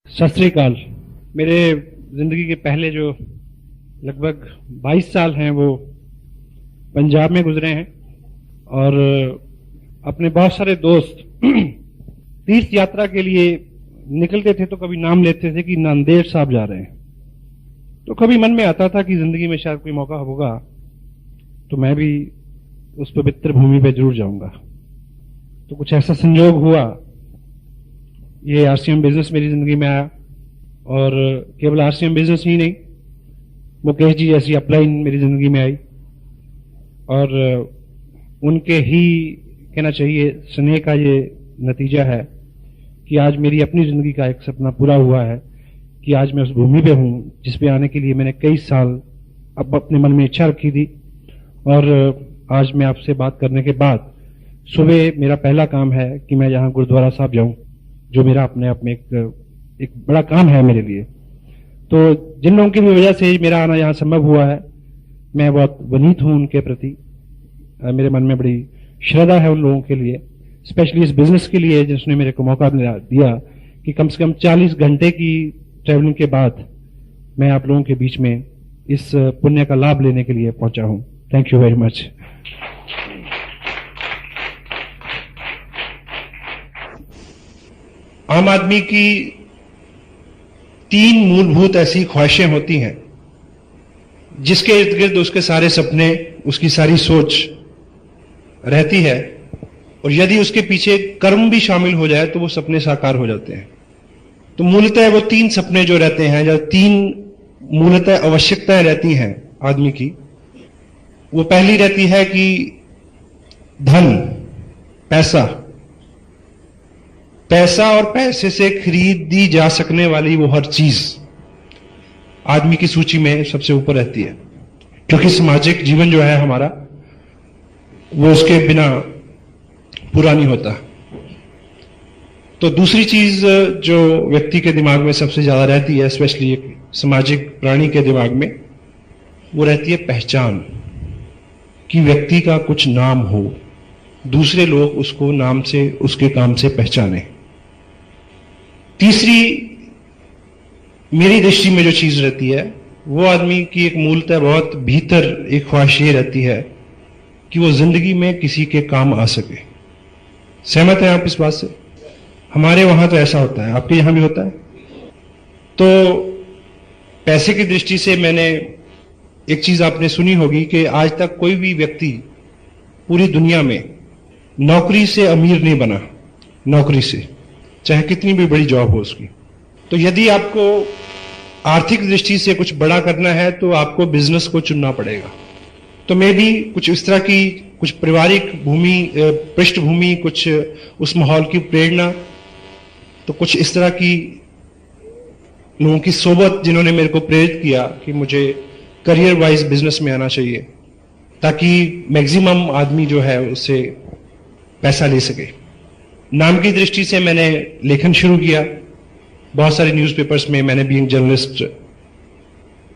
सत श्री अकाल। मेरे जिंदगी के पहले जो लगभग 22 साल हैं वो पंजाब में गुजरे हैं और अपने बहुत सारे दोस्त तीर्थ यात्रा के लिए निकलते थे तो कभी नाम लेते थे कि नांदेड़ साहब जा रहे हैं। तो कभी मन में आता था कि जिंदगी में शायद कोई मौका होगा तो मैं भी उस पवित्र भूमि पे जरूर जाऊंगा। तो कुछ ऐसा संयोग हुआ, ये आरसीएम बिजनेस मेरी जिंदगी में आया और केवल आरसीएम बिजनेस ही नहीं, मुकेश जी जैसी अपलाइन मेरी जिंदगी में आई और उनके ही कहना चाहिए स्नेह का ये नतीजा है कि आज मेरी अपनी जिंदगी का एक सपना पूरा हुआ है कि आज मैं उस भूमि पे हूं जिस पे आने के लिए मैंने कई साल अब अपने मन में इच्छा रखी थी। और आज मैं आपसे बात करने के बाद सुबह मेरा पहला काम है कि मैं यहाँ गुरुद्वारा साहब जाऊं, जो मेरा अपने आप में एक बड़ा काम है मेरे लिए। तो जिन लोगों की भी वजह से मेरा आना यहाँ संभव हुआ है, मैं बहुत वनीत हूं उनके प्रति। मेरे मन में बड़ी श्रद्धा है उन लोगों के लिए, स्पेशली इस बिजनेस के लिए जिसने मेरे को मौका दिया कि कम से कम 40 घंटे की ट्रैवलिंग के बाद मैं आप लोगों के बीच में इस पुण्य का लाभ लेने के लिए पहुंचा हूं। Thank you very much. आम आदमी की 3 मूलभूत ऐसी ख्वाहिशें होती हैं जिसके इर्द गिर्द उसके सारे सपने, उसकी सारी सोच रहती है और यदि उसके पीछे कर्म भी शामिल हो जाए तो वो सपने साकार हो जाते हैं। तो मूलतः वो 3 सपने जो रहते हैं, या 3 मूलतः आवश्यकताएं रहती हैं आदमी की, वो पहली रहती है कि धन, पैसा और पैसे से खरीदी जा सकने वाली वो हर चीज आदमी की सूची में सबसे ऊपर रहती है, क्योंकि सामाजिक जीवन जो है हमारा वो उसके बिना पूरा नहीं होता। तो दूसरी चीज जो व्यक्ति के दिमाग में सबसे ज्यादा रहती है, स्पेशली एक सामाजिक प्राणी के दिमाग में, वो रहती है पहचान, कि व्यक्ति का कुछ नाम हो, दूसरे लोग उसको नाम से, उसके काम से पहचाने। तीसरी मेरी दृष्टि में जो चीज रहती है वो आदमी की एक मूलतः बहुत भीतर एक ख्वाहिश ये रहती है कि वो जिंदगी में किसी के काम आ सके। सहमत हैं आप इस बात से? हमारे वहां तो ऐसा होता है, आपके यहां भी होता है? तो पैसे की दृष्टि से मैंने एक चीज आपने सुनी होगी कि आज तक कोई भी व्यक्ति पूरी दुनिया में नौकरी से अमीर नहीं बना, नौकरी से, चाहे कितनी भी बड़ी जॉब हो उसकी। तो यदि आपको आर्थिक दृष्टि से कुछ बड़ा करना है तो आपको बिजनेस को चुनना पड़ेगा। तो मैं भी कुछ इस तरह की, कुछ पारिवारिक पृष्ठभूमि, कुछ उस माहौल की प्रेरणा, तो कुछ इस तरह की लोगों की सोबत जिन्होंने मेरे को प्रेरित किया कि मुझे करियर वाइज बिजनेस में आना चाहिए ताकि मैक्सिमम आदमी जो है उससे पैसा ले सके। नाम की दृष्टि से मैंने लेखन शुरू किया, बहुत सारे न्यूज़पेपर्स में मैंने बीइंग जर्नलिस्ट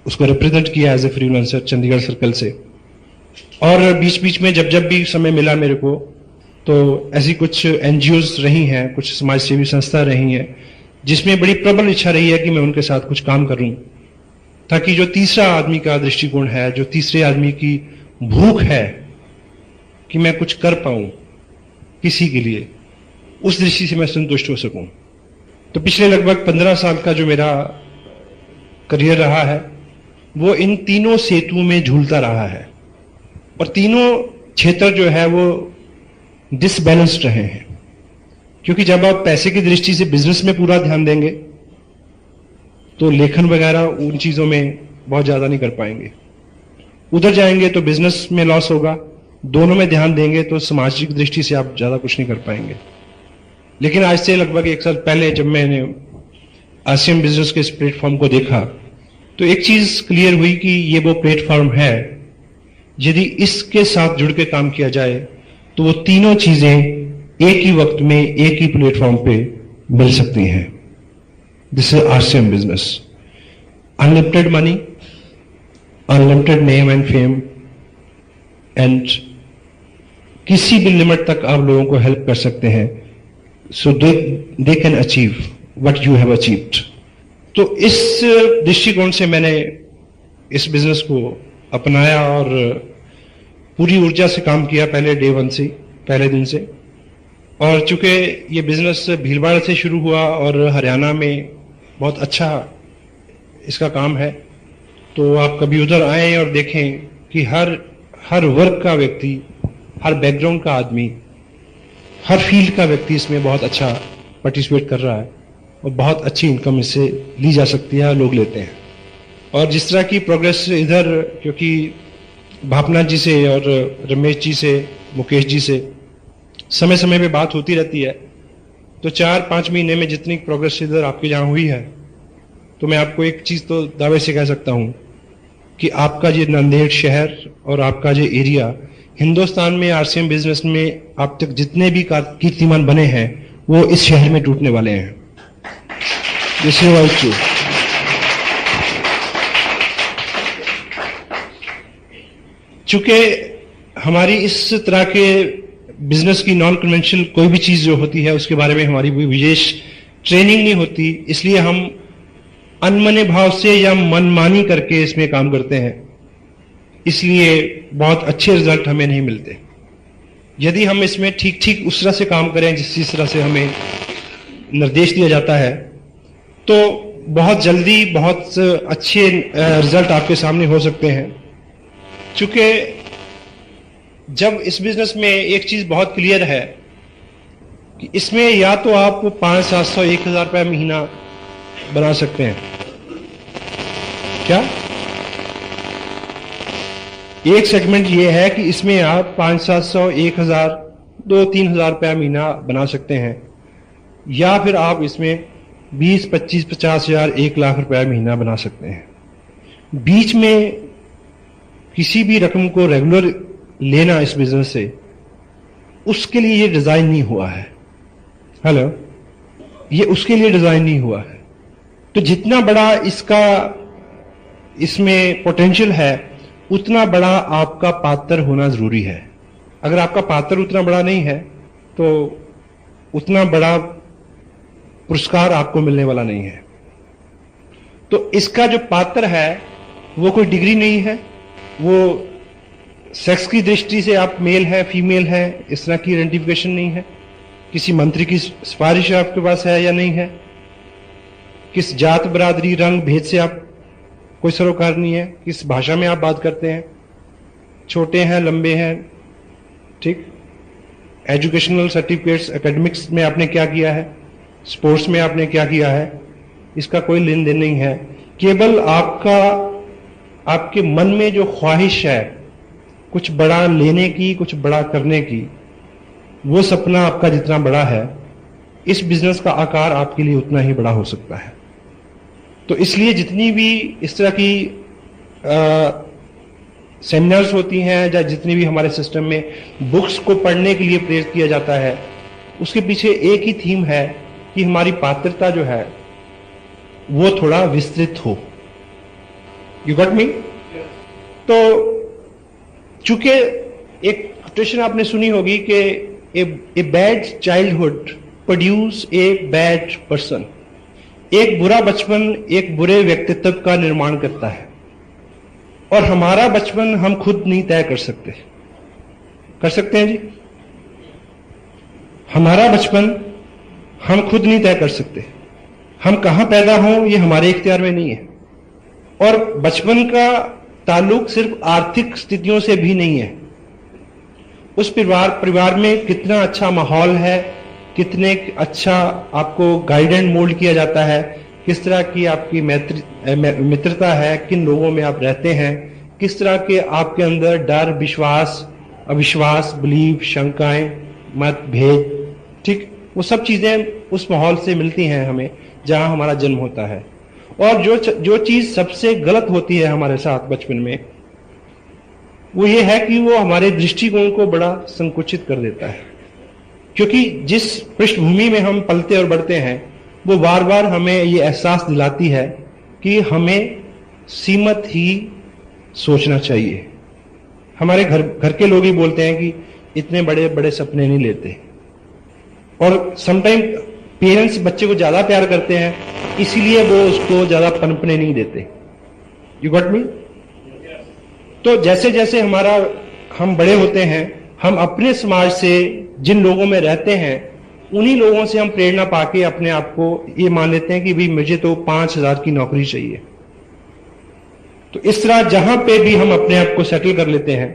उसको रिप्रेजेंट किया as a freelancer Chandigarh circle से। और बीच बीच में जब भी समय मिला मेरे को, तो ऐसी कुछ एनजीओज रही हैं, कुछ समाज सेवी संस्था रही हैं जिसमें बड़ी प्रबल इच्छा रही है कि मैं उनके साथ कुछ काम करूं, ताकि जो तीसरा आदमी का दृष्टिकोण है, जो तीसरे आदमी की भूख है कि मैं कुछ कर पाऊं किसी के लिए, उस दृष्टि से मैं संतुष्ट हो सकूं। तो पिछले लगभग 15 साल का जो मेरा करियर रहा है वो इन तीनों सेतुओं में झूलता रहा है और तीनों क्षेत्र जो है वो डिसबैलेंस्ड रहे हैं, क्योंकि जब आप पैसे की दृष्टि से बिजनेस में पूरा ध्यान देंगे तो लेखन वगैरह उन चीजों में बहुत ज्यादा नहीं कर पाएंगे। उधर जाएंगे तो बिजनेस में लॉस होगा, दोनों में ध्यान देंगे तो सामाजिक दृष्टि से आप ज्यादा कुछ नहीं कर पाएंगे। लेकिन आज से लगभग 1 साल पहले जब मैंने आरसीएम बिजनेस के इस प्लेटफॉर्म को देखा तो एक चीज क्लियर हुई कि ये वो प्लेटफॉर्म है, यदि इसके साथ जुड़ के काम किया जाए तो वो तीनों चीजें एक ही वक्त में एक ही प्लेटफॉर्म पे मिल सकती हैं। This is RCM business, unlimited money, unlimited name and fame, and किसी भी लिमिट तक आप लोगों को हेल्प कर सकते हैं, so they can achieve what you have achieved. तो इस दृष्टिकोण से मैंने इस बिजनेस को अपनाया और पूरी ऊर्जा से काम किया पहले डे वन से, पहले दिन से। और चूंकि ये बिजनेस भीलवाड़ा से शुरू हुआ और हरियाणा में बहुत अच्छा इसका काम है, तो आप कभी उधर आए और देखें कि हर वर्ग का व्यक्ति, हर बैकग्राउंड का आदमी, हर फील्ड का व्यक्ति इसमें बहुत अच्छा पार्टिसिपेट कर रहा है और बहुत अच्छी इनकम इससे ली जा सकती है, लोग लेते हैं। और जिस तरह की प्रोग्रेस इधर, क्योंकि भापना जी से और रमेश जी से, मुकेश जी से समय समय पे बात होती रहती है, तो 4-5 महीने में जितनी प्रोग्रेस इधर आपके जहां हुई है, तो मैं आपको एक चीज तो दावे से कह सकता हूं कि आपका ये नांदेड़ शहर और आपका जो एरिया हिंदुस्तान में आरसीएम बिजनेस में अब तक जितने भी कीर्तिमान बने हैं वो इस शहर में टूटने वाले हैं। This is all true. चूंकि हमारी इस तरह के बिजनेस की नॉन कन्वेंशनल कोई भी चीज जो होती है उसके बारे में हमारी कोई विशेष ट्रेनिंग नहीं होती, इसलिए हम अनमने भाव से या मनमानी करके इसमें काम करते हैं, इसलिए बहुत अच्छे रिजल्ट हमें नहीं मिलते। यदि हम इसमें ठीक ठीक उस तरह से काम करें जिस तरह से हमें निर्देश दिया जाता है, तो बहुत जल्दी बहुत अच्छे रिजल्ट आपके सामने हो सकते हैं। चूंकि जब इस बिजनेस में एक चीज बहुत क्लियर है कि इसमें या तो आप 500-700 1,000 रुपया महीना बना सकते हैं। क्या एक सेगमेंट ये है कि इसमें आप 500-700 1,000 2-3,000 रुपया महीना बना सकते हैं, या फिर आप इसमें 20-25-50,000 1 लाख रुपया महीना बना सकते हैं। बीच में किसी भी रकम को रेगुलर लेना इस बिजनेस से, उसके लिए ये डिजाइन नहीं हुआ है। हेलो, ये उसके लिए डिजाइन नहीं हुआ है। तो जितना बड़ा इसमें पोटेंशियल है, उतना बड़ा आपका पात्र होना जरूरी है। अगर आपका पात्र उतना बड़ा नहीं है, तो उतना बड़ा पुरस्कार आपको मिलने वाला नहीं है। तो इसका जो पात्र है वो कोई डिग्री नहीं है, वो सेक्स की दृष्टि से आप मेल है फीमेल है इस तरह की आइडेंटिफिकेशन नहीं है, किसी मंत्री की सिफारिश आपके पास है या नहीं है, किस जात बरादरी रंग भेद से आप कोई सरोकार नहीं है, किस भाषा में आप बात करते हैं, छोटे हैं लंबे हैं, ठीक, एजुकेशनल सर्टिफिकेट्स एकेडमिक्स में आपने क्या किया है, स्पोर्ट्स में आपने क्या किया है, इसका कोई लेन देन नहीं है। केवल आपके मन में जो ख्वाहिश है कुछ बड़ा लेने की, कुछ बड़ा करने की, वो सपना आपका जितना बड़ा है, इस बिजनेस का आकार आपके लिए उतना ही बड़ा हो सकता है। तो इसलिए जितनी भी इस तरह की सेमिनार्स होती हैं या जितनी भी हमारे सिस्टम में बुक्स को पढ़ने के लिए प्रेरित किया जाता है, उसके पीछे एक ही थीम है कि हमारी पात्रता जो है वो थोड़ा विस्तृत हो। You got me? तो चूंकि एक कोटेशन आपने सुनी होगी कि a bad childhood produce a bad person. एक बुरा बचपन एक बुरे व्यक्तित्व का निर्माण करता है, और हमारा बचपन हम खुद नहीं तय कर सकते। कर सकते हैं जी? हमारा बचपन हम खुद नहीं तय कर सकते। हम कहां पैदा हों ये हमारे इख्तियार में नहीं है। और बचपन का ताल्लुक सिर्फ आर्थिक स्थितियों से भी नहीं है। उस परिवार में कितना अच्छा माहौल है, कितने अच्छा आपको गाइड एंड मोल्ड किया जाता है, किस तरह की आपकी मित्रता है, किन लोगों में आप रहते हैं, किस तरह के आपके अंदर डर, विश्वास, अविश्वास, बिलीव, शंकाएं, मतभेद, ठीक, वो सब चीजें उस माहौल से मिलती हैं हमें जहां हमारा जन्म होता है। और जो चीज सबसे गलत होती है हमारे साथ बचपन में, वो ये है कि वो हमारे दृष्टिकोण को बड़ा संकुचित कर देता है। क्योंकि जिस पृष्ठभूमि में हम पलते और बढ़ते हैं, वो बार बार हमें ये एहसास दिलाती है कि हमें सीमित ही सोचना चाहिए। हमारे घर के लोग ही बोलते हैं कि इतने बड़े बड़े सपने नहीं लेते। और समटाइम पेरेंट्स बच्चे को ज्यादा प्यार करते हैं इसीलिए वो उसको ज्यादा पनपने नहीं देते। You got me? तो जैसे जैसे हम बड़े होते हैं, हम अपने समाज से जिन लोगों में रहते हैं उन्हीं लोगों से हम प्रेरणा पाके अपने आप को ये मान लेते हैं कि भाई मुझे तो 5,000 की नौकरी चाहिए। तो इस तरह जहां पे भी हम अपने आप को सेटल कर लेते हैं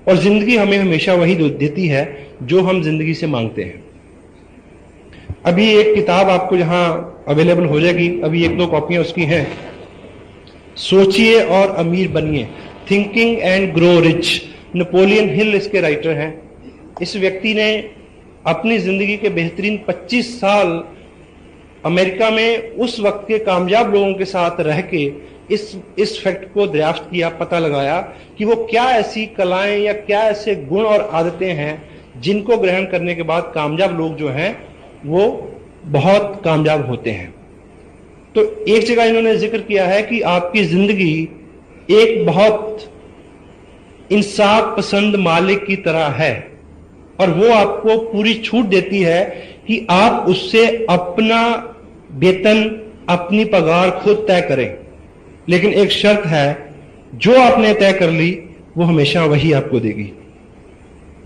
और जिंदगी हमें हमेशा वही देती है जो हम जिंदगी से मांगते हैं। अभी एक किताब आपको जहां अवेलेबल हो जाएगी, अभी 1-2 कॉपियां उसकी हैं, सोचिए और अमीर बनिए, thinking and grow rich. Napoleon Hill इसके राइटर हैं। इस व्यक्ति ने अपनी जिंदगी के बेहतरीन 25 साल अमेरिका में उस वक्त के कामयाब लोगों के साथ रह के इस फैक्ट को दरियाफ्त किया, पता लगाया कि वो क्या ऐसी कलाएं या क्या ऐसे गुण और आदतें हैं जिनको ग्रहण करने के बाद कामयाब लोग जो हैं वो बहुत कामयाब होते हैं। तो एक जगह इन्होंने जिक्र किया है कि आपकी जिंदगी एक बहुत इंसाफ पसंद मालिक की तरह है और वो आपको पूरी छूट देती है कि आप उससे अपना वेतन, अपनी पगार खुद तय करें। लेकिन एक शर्त है, जो आपने तय कर ली वो हमेशा वही आपको देगी।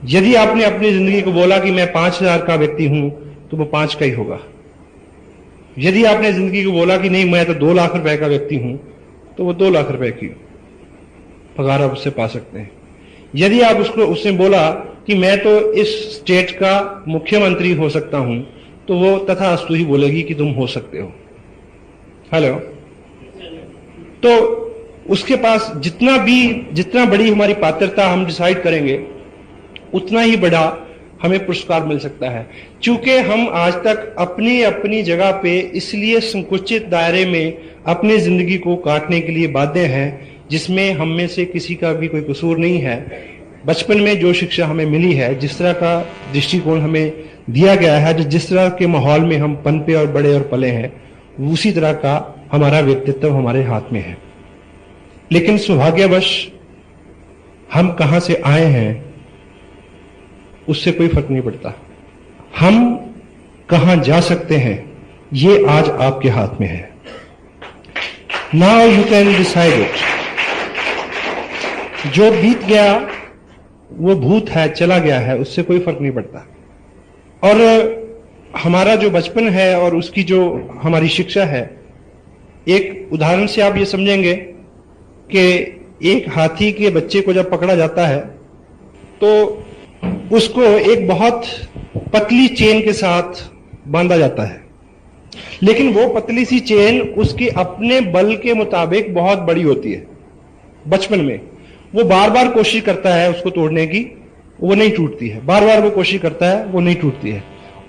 यदि आपने अपनी जिंदगी को बोला कि मैं 5,000 का व्यक्ति हूं तो वो 5 का ही होगा। यदि आपने जिंदगी को बोला कि नहीं मैं तो 2 लाख रुपए का व्यक्ति हूं तो वो 2 लाख रुपए की पगार आप उससे पा सकते हैं। यदि आप उसने बोला कि मैं तो इस स्टेट का मुख्यमंत्री हो सकता हूं तो वो तथास्तु ही बोलेगी कि तुम हो सकते हो। हेलो? तो उसके पास जितना बड़ी हमारी पात्रता हम डिसाइड करेंगे उतना ही बड़ा हमें पुरस्कार मिल सकता है। चूंकि हम आज तक अपनी अपनी जगह पे इसलिए संकुचित दायरे में अपनी जिंदगी को काटने के लिए बाध्य हैं जिसमें हम में से किसी का भी कोई कसूर नहीं है। बचपन में जो शिक्षा हमें मिली है, जिस तरह का दृष्टिकोण हमें दिया गया है, जिस तरह के माहौल में हम पनपे और बड़े और पले हैं, उसी तरह का हमारा व्यक्तित्व हमारे हाथ में है। लेकिन सौभाग्यवश हम कहां से आए हैं उससे कोई फर्क नहीं पड़ता। हम कहां जा सकते हैं ये आज आपके हाथ में है। Now you can decide it. जो बीत गया वो भूत है, चला गया है, उससे कोई फर्क नहीं पड़ता। और हमारा जो बचपन है और उसकी जो हमारी शिक्षा है, एक उदाहरण से आप ये समझेंगे कि एक हाथी के बच्चे को जब पकड़ा जाता है तो उसको एक बहुत पतली चेन के साथ बांधा जाता है, लेकिन वो पतली सी चेन उसके अपने बल के मुताबिक बहुत बड़ी होती है। बचपन में वो बार बार कोशिश करता है उसको तोड़ने की, वो नहीं टूटती है। बार बार वो कोशिश करता है, वो नहीं टूटती है।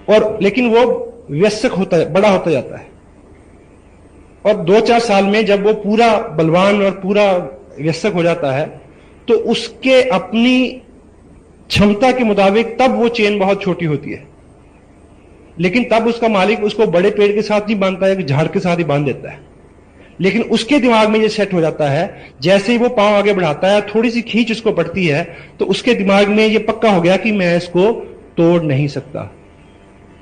और लेकिन वो व्यस्क होता है, बड़ा होता जाता है। और 2-4 साल में जब वो पूरा बलवान और पूरा व्यस्क हो जाता है तो उसके अपनी क्षमता के मुताबिक तब वो चेन बहुत छोटी होती है। लेकिन तब उसका मालिक उसको बड़े पेड़ के साथ नहीं बांधता है कि झाड़ के साथ ही बांध देता है। लेकिन उसके दिमाग में ये सेट हो जाता है, जैसे ही वो पांव आगे बढ़ाता है, थोड़ी सी खींच उसको पड़ती है तो उसके दिमाग में ये पक्का हो गया कि मैं इसको तोड़ नहीं सकता।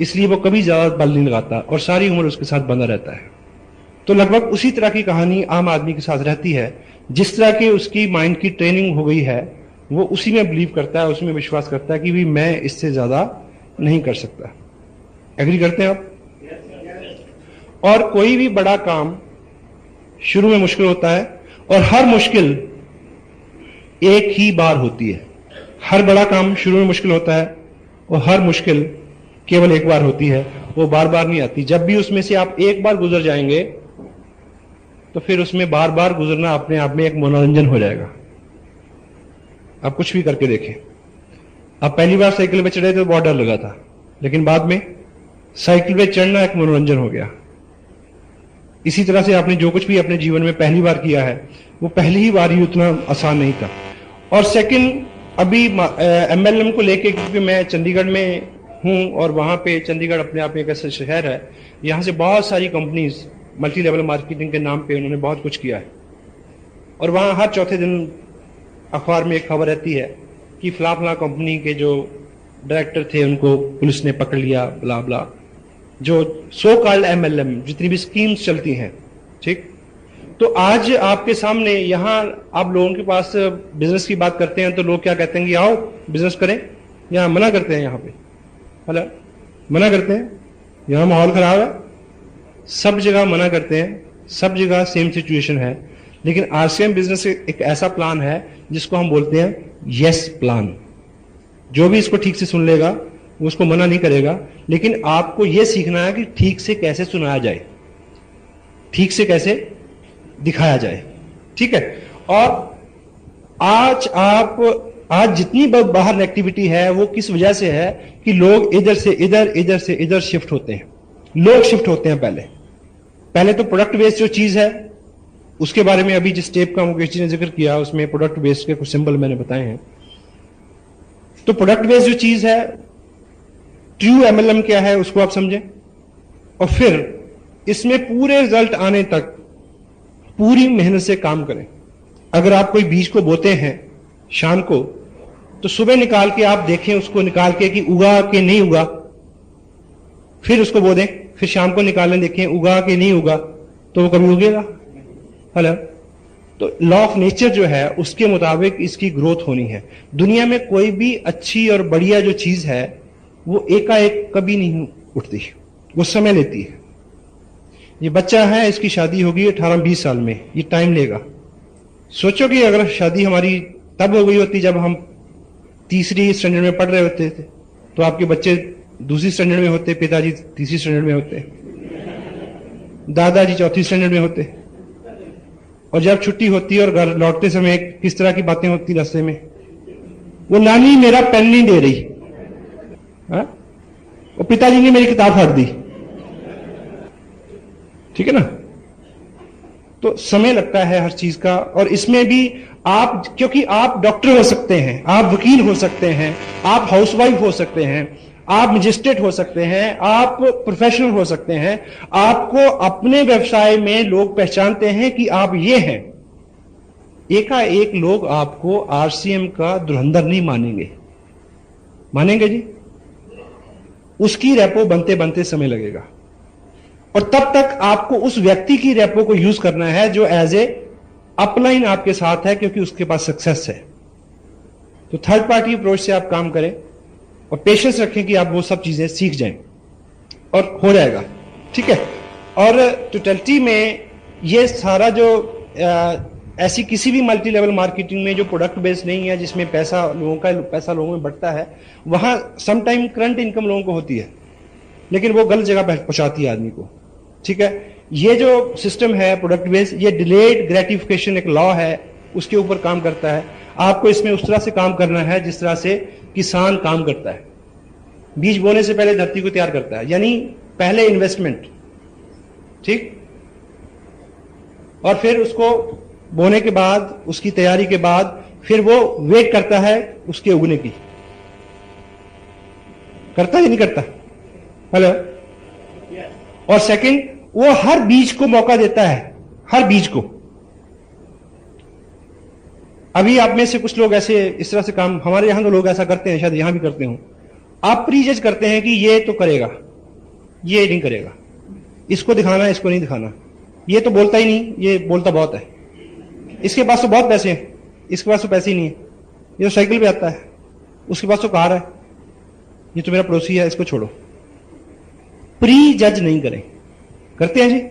इसलिए वो कभी ज्यादा बल नहीं लगाता और सारी उम्र उसके साथ बंधा रहता है। तो लगभग उसी तरह की कहानी आम आदमी के साथ रहती है। जिस तरह की उसकी माइंड की ट्रेनिंग हो गई है वो उसी में बिलीव करता है, उसमें विश्वास करता है कि भी मैं इससे ज्यादा नहीं कर सकता। एग्री करते हैं आप? और कोई भी बड़ा काम शुरू में मुश्किल होता है और हर मुश्किल एक ही बार होती है। हर बड़ा काम शुरू में मुश्किल होता है और हर मुश्किल केवल एक बार होती है, वो बार बार नहीं आती। जब भी उसमें से आप एक बार गुजर जाएंगे तो फिर उसमें बार बार गुजरना अपने आप में एक मनोरंजन हो जाएगा। आप कुछ भी करके देखें। आप पहली बार साइकिल पे चढ़े तो बहुत डर लगा था, लेकिन बाद में साइकिल पे चढ़ना एक मनोरंजन हो गया। इसी तरह से आपने जो कुछ भी अपने जीवन में पहली बार किया है वो पहली ही बार ही उतना आसान नहीं था। और सेकंड, अभी एमएलएम को लेके, क्योंकि मैं चंडीगढ़ में हूं और वहां पे चंडीगढ़ अपने आप में एक ऐसा शहर है, यहां से बहुत सारी कंपनीज मल्टी लेवल मार्केटिंग के नाम पे उन्होंने बहुत कुछ किया है। और वहां हर चौथे दिन अखबार में एक खबर रहती है कि फला फला कंपनी के जो डायरेक्टर थे उनको पुलिस ने पकड़ लिया, ब्ला ब्ला। जो सो कॉल्ड MLM, जितनी भी स्कीम्स चलती हैं, ठीक। तो आज आपके सामने यहां आप लोगों के पास बिजनेस की बात करते हैं तो लोग क्या कहते हैं कि आओ बिजनेस करें, यहां मना करते हैं, यहां पे हेलो मना करते हैं, यहां माहौल खराब है, सब जगह मना करते हैं, सब जगह सेम सिचुएशन है। लेकिन RCM बिजनेस एक ऐसा प्लान है जिसको हम बोलते हैं यस प्लान। जो भी इसको ठीक से सुन लेगा वो उसको मना नहीं करेगा, लेकिन आपको यह सीखना है कि ठीक से कैसे सुनाया जाए, ठीक से कैसे दिखाया जाए, ठीक है। और आज जितनी बाहर एक्टिविटी है वो किस वजह से है कि लोग इधर से इधर, इधर से इधर शिफ्ट होते हैं, लोग शिफ्ट होते हैं। पहले तो प्रोडक्ट बेस्ड जो चीज है उसके बारे में अभी जिस टेप का मुकेश जी ने जिक्र किया उसमें प्रोडक्ट बेस्ड के कुछ सिंबल मैंने बताए हैं। तो प्रोडक्ट बेस्ड जो चीज है, ट्रू MLM क्या है उसको आप समझें, और फिर इसमें पूरे रिजल्ट आने तक पूरी मेहनत से काम करें। अगर आप कोई बीज को बोते हैं शाम को, तो सुबह निकाल के आप देखें उसको, निकाल के कि उगा के नहीं उगा, फिर उसको बो दें, फिर शाम को निकालें, देखें उगा के नहीं उगा, तो वो कभी उगेगा। हेलो, तो लॉ ऑफ नेचर जो है उसके मुताबिक इसकी ग्रोथ होनी है। दुनिया में कोई भी अच्छी और बढ़िया जो चीज है वो एकाएक कभी नहीं उठती, वो समय लेती है। ये बच्चा है, इसकी शादी होगी 18-20 साल में, ये टाइम लेगा। सोचो कि अगर शादी हमारी तब हो गई होती जब हम तीसरी स्टैंडर्ड में पढ़ रहे होते थे, तो आपके बच्चे दूसरी स्टैंडर्ड में होते, पिताजी तीसरी स्टैंडर्ड में होते, दादाजी चौथी स्टैंडर्ड में होते। और जब छुट्टी होती और घर लौटते समय किस तरह की बातें होती रास्ते में, वो नानी मेरा पेन नहीं दे रही, और पिताजी ने मेरी किताब फाड़ दी, ठीक है ना। तो समय लगता है हर चीज का। और इसमें भी आप, क्योंकि आप डॉक्टर हो सकते हैं, आप वकील हो सकते हैं, आप हाउसवाइफ हो सकते हैं, आप मजिस्ट्रेट हो सकते हैं, आप प्रोफेशनल हो सकते हैं, आपको अपने व्यवसाय में लोग पहचानते हैं कि आप ये हैं। एकाएक लोग आपको RCM का धुरंधर नहीं मानेंगे, मानेंगे जी? उसकी रेपो बनते बनते समय लगेगा, और तब तक आपको उस व्यक्ति की रेपो को यूज करना है जो एज ए अपलाइन आपके साथ है, क्योंकि उसके पास सक्सेस है। तो थर्ड पार्टी अप्रोच से आप काम करें और पेशेंस रखें कि आप वो सब चीजें सीख जाएं, और हो जाएगा, ठीक है। और टोटलिटी में ये सारा जो ऐसी किसी भी मल्टी लेवल मार्केटिंग में जो प्रोडक्ट बेस्ड नहीं है, जिसमें पैसा लोगों में बढ़ता है, वहां सम टाइम करंट इनकम लोगों को होती है, लेकिन वो गलत जगह पहुंचाती है आदमी को, ठीक है। ये जो सिस्टम है प्रोडक्ट बेस्ड, ये डिलेड ग्रेटिफिकेशन एक लॉ है, उसके ऊपर काम करता है। आपको इसमें उस तरह से काम करना है जिस तरह से किसान काम करता है। बीज बोने से पहले धरती को तैयार करता है, यानी पहले इन्वेस्टमेंट, ठीक, और फिर उसको बोने के बाद, उसकी तैयारी के बाद, फिर वो वेट करता है उसके उगने की। करता है नहीं करता? हेलो। और सेकंड, वो हर बीज को मौका देता है, हर बीज को। अभी आप में से कुछ लोग ऐसे इस तरह से काम, हमारे यहां तो लोग ऐसा करते हैं, शायद यहां भी करते हो, आप प्रीजज करते हैं कि ये तो करेगा, ये नहीं करेगा, इसको दिखाना, इसको नहीं दिखाना, ये तो बोलता ही नहीं, ये बोलता बहुत है, इसके पास तो बहुत पैसे हैं, इसके पास तो पैसे ही नहीं है, ये तो साइकिल पे आता है, उसके पास तो कार है, ये तो मेरा पड़ोसी है, इसको छोड़ो। प्री जज नहीं करें। करते हैं जी?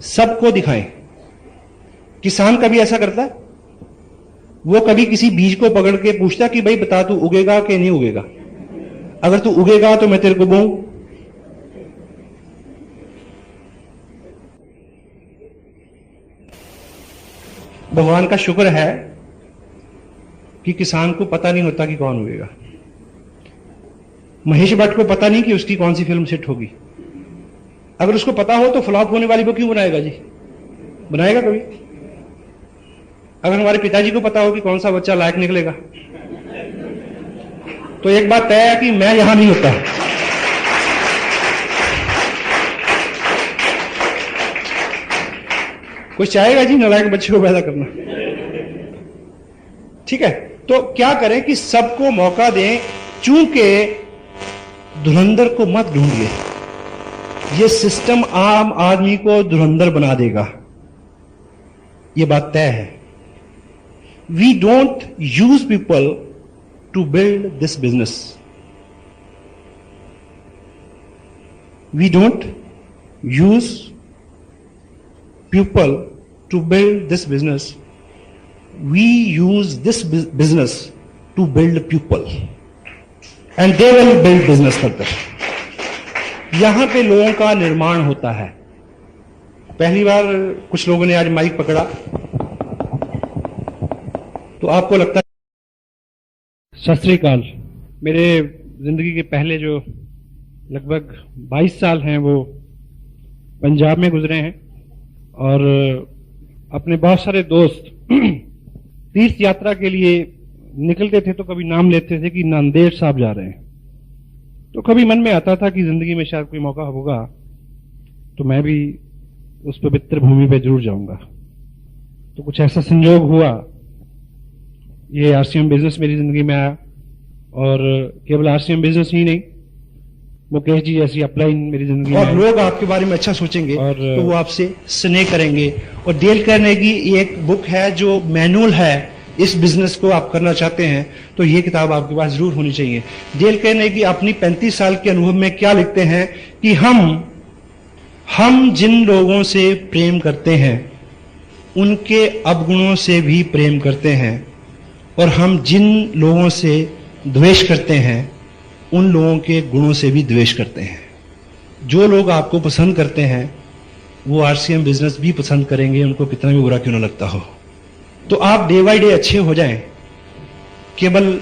सबको दिखाएं। किसान कभी ऐसा करता है? वो कभी किसी बीज को पकड़ के पूछता कि भाई बता तू उगेगा कि नहीं उगेगा, अगर तू उगेगा तो मैं तेरे को बोऊं। भगवान का शुक्र है कि किसान को पता नहीं होता कि कौन उगेगा। महेश भट्ट को पता नहीं कि उसकी कौन सी फिल्म सेट होगी। अगर उसको पता हो तो फ्लॉप होने वाली वो क्यों बनाएगा जी? बनाएगा कभी? अगर हमारे पिताजी को पता हो कि कौन सा बच्चा लायक निकलेगा, तो एक बात तय है कि मैं यहां नहीं होता। कुछ चाहेगा जी नालायक बच्चे को पैदा करना? ठीक है, तो क्या करें कि सबको मौका दें। चूंकि धुरंधर को मत ढूंढिए। ये सिस्टम आम आदमी को धुरंधर बना देगा, ये बात तय है। We don't use people to build this business. We don't use people to build this business. We use this business to build people and they will build business further. यहां पे लोगों का निर्माण होता है। पहली बार कुछ लोगों ने आज माइक पकड़ा तो आपको लगता है। सत श्री अकाल। मेरे जिंदगी के पहले जो लगभग 22 साल हैं वो पंजाब में गुजरे हैं और अपने बहुत सारे दोस्त तीर्थ यात्रा के लिए निकलते थे तो कभी नाम लेते थे कि नांदेड़ साहब जा रहे हैं। तो कभी मन में आता था कि जिंदगी में शायद कोई मौका होगा तो मैं भी उस पवित्र भूमि पे जरूर जाऊंगा। तो कुछ ऐसा संयोग हुआ, ये आरसीएम बिजनेस मेरी जिंदगी में आया और केवल आरसीएम बिजनेस ही नहीं, मुकेश जी ऐसी अपलाइन मेरी जिंदगी और में। लोग आपके बारे में अच्छा सोचेंगे और तो वो आपसे स्नेह करेंगे। और डेल कार्नेगी एक बुक है जो मैनुअल है, इस बिजनेस को आप करना चाहते हैं तो ये किताब आपके पास जरूर होनी चाहिए। डेल कार्नेगी अपनी 35 साल के अनुभव में क्या लिखते हैं कि हम जिन लोगों से प्रेम करते हैं उनके अवगुणों से भी प्रेम करते हैं, और हम जिन लोगों से द्वेष करते हैं उन लोगों के गुणों से भी द्वेष करते हैं। जो लोग आपको पसंद करते हैं वो आरसीएम बिजनेस भी पसंद करेंगे, उनको कितना भी बुरा क्यों ना लगता हो। तो आप डे बाय डे अच्छे हो जाएं, केवल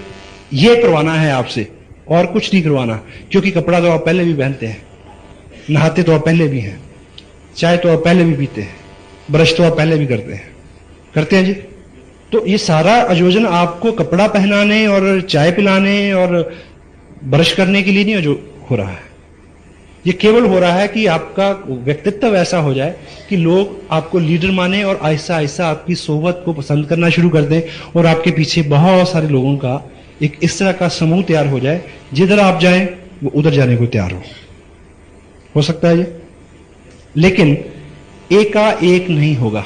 ये करवाना है आपसे और कुछ नहीं करवाना। क्योंकि कपड़ा तो आप पहले भी पहनते हैं, नहाते तो आप पहले भी हैं, चाय तो आप पहले भी पीते हैं, ब्रश तो आप पहले भी करते हैं जी। तो ये सारा आयोजन आपको कपड़ा पहनाने और चाय पिलाने और ब्रश करने के लिए नहीं जो हो रहा है। ये केवल हो रहा है कि आपका व्यक्तित्व ऐसा हो जाए कि लोग आपको लीडर माने और आहिस्ता आहिस्ता आपकी सोहबत को पसंद करना शुरू कर दें और आपके पीछे बहुत सारे लोगों का एक इस तरह का समूह तैयार हो जाए, जिधर आप जाएं वो उधर जाने को तैयार हो सकता है ये। लेकिन एकाएक नहीं होगा,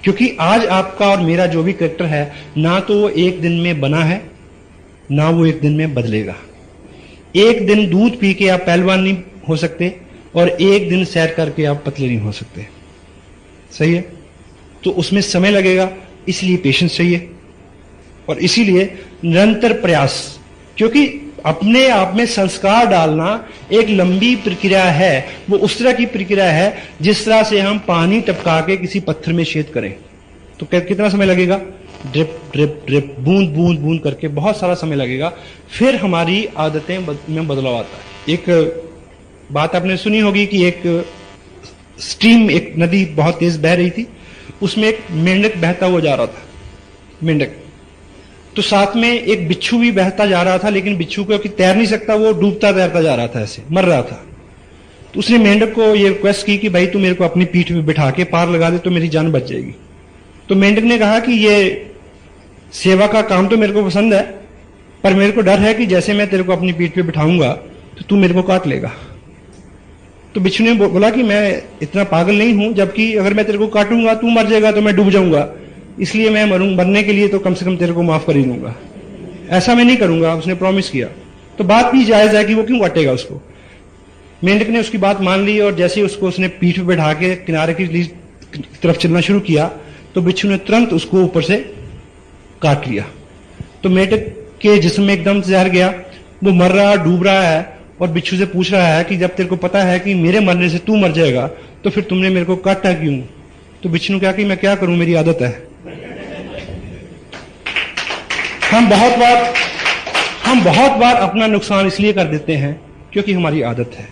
क्योंकि आज आपका और मेरा जो भी कैरेक्टर है ना तो वो एक दिन में बना है ना वो एक दिन में बदलेगा। एक दिन दूध पी के आप पहलवान नहीं हो सकते और एक दिन सैर करके आप पतले नहीं हो सकते, सही है। तो उसमें समय लगेगा, इसलिए पेशेंस चाहिए और इसीलिए निरंतर प्रयास। क्योंकि अपने आप में संस्कार डालना एक लंबी प्रक्रिया है, वो उस तरह की प्रक्रिया है जिस तरह से हम पानी टपका के किसी पत्थर में छेद करें। तो कितना समय लगेगा? ड्रिप ड्रिप ड्रिप, बूंद बूंद बूंद करके बहुत सारा समय लगेगा, फिर हमारी आदतें में बदलाव आता है। एक बात आपने सुनी होगी कि एक स्ट्रीम, एक नदी बहुत तेज बह रही थी, उसमें एक मेंढक बहता हुआ जा रहा था, मेंढक। तो साथ में एक बिच्छू भी बहता जा रहा था, लेकिन बिच्छू क्योंकि तैर नहीं सकता, वो डूबता तैरता जा रहा था, ऐसे मर रहा था। तो उसने मेंढक को ये रिक्वेस्ट की कि भाई तू मेरे को अपनी पीठ पे बिठा के पार लगा दे तो मेरी जान बच जाएगी। तो मेंढक ने कहा कि ये सेवा का काम तो मेरे को पसंद है, पर मेरे को डर है कि जैसे मैं तेरे को अपनी पीठ पे बिठाऊंगा तो तू मेरे को काट लेगा। तो बिच्छू ने बोला कि मैं इतना पागल नहीं हूं, जबकि अगर मैं तेरे को काटूंगा तू मर जाएगा तो मैं डूब जाऊंगा, इसलिए मैं मरने के लिए तो कम से कम तेरे को माफ कर ही दूंगा, ऐसा मैं नहीं करूंगा। उसने प्रॉमिस किया। तो बात भी जायज है कि वो क्यों काटेगा उसको। मेंढक ने उसकी बात मान ली और जैसे उसको उसने पीठ पे बैठा के किनारे की तरफ चलना शुरू किया तो बिच्छू ने तुरंत उसको ऊपर से काट लिया। तो मेंढक के जिस्म में एकदम जहर गया, वो मर रहा, डूब रहा है और बिच्छू से पूछ रहा है कि जब तेरे को पता है कि मेरे मरने से तू मर जाएगा तो फिर तुमने मेरे को काटा क्यों? तो बिच्छू ने कहा कि मैं क्या करूं, मेरी आदत है। हम बहुत बार अपना नुकसान इसलिए कर देते हैं क्योंकि हमारी आदत है।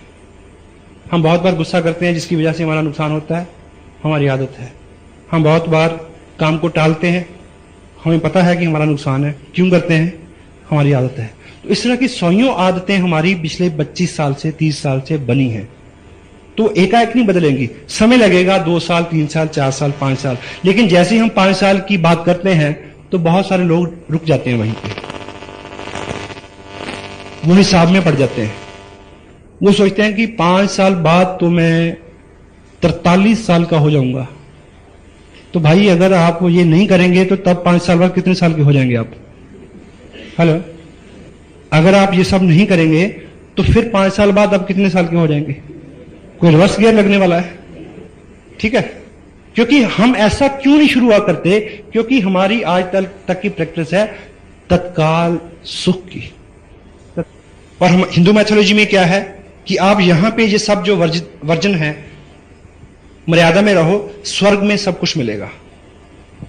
हम बहुत बार गुस्सा करते हैं जिसकी वजह से हमारा नुकसान होता है, हमारी आदत है। हम बहुत बार काम को टालते हैं, हमें पता है कि हमारा नुकसान है, क्यों करते हैं? हमारी आदत है। तो इस तरह की सौयों आदतें हमारी पिछले 25 साल से 30 साल से बनी हैं। तो एकाएक नहीं बदलेंगी, समय लगेगा, 2 साल 3 साल 4 साल 5 साल। लेकिन जैसे ही हम 5 साल की बात करते हैं तो बहुत सारे लोग रुक जाते हैं, वहीं पे वो हिसाब में पड़ जाते हैं। वो सोचते हैं कि 5 साल बाद तो मैं 43 साल का हो जाऊंगा। तो भाई अगर आप ये नहीं करेंगे तो तब 5 साल बाद कितने साल के हो जाएंगे आप? हेलो, अगर आप ये सब नहीं करेंगे तो फिर 5 साल बाद आप कितने साल के हो जाएंगे? कोई रिवर्स गियर लगने वाला है। ठीक है, क्योंकि हम ऐसा क्यों नहीं शुरुआत करते? क्योंकि हमारी आज तक की प्रैक्टिस है तत्काल सुख की। और हम हिंदू मैथोलॉजी में क्या है कि आप यहां पे ये सब जो वर्जन है, मर्यादा में रहो, स्वर्ग में सब कुछ मिलेगा।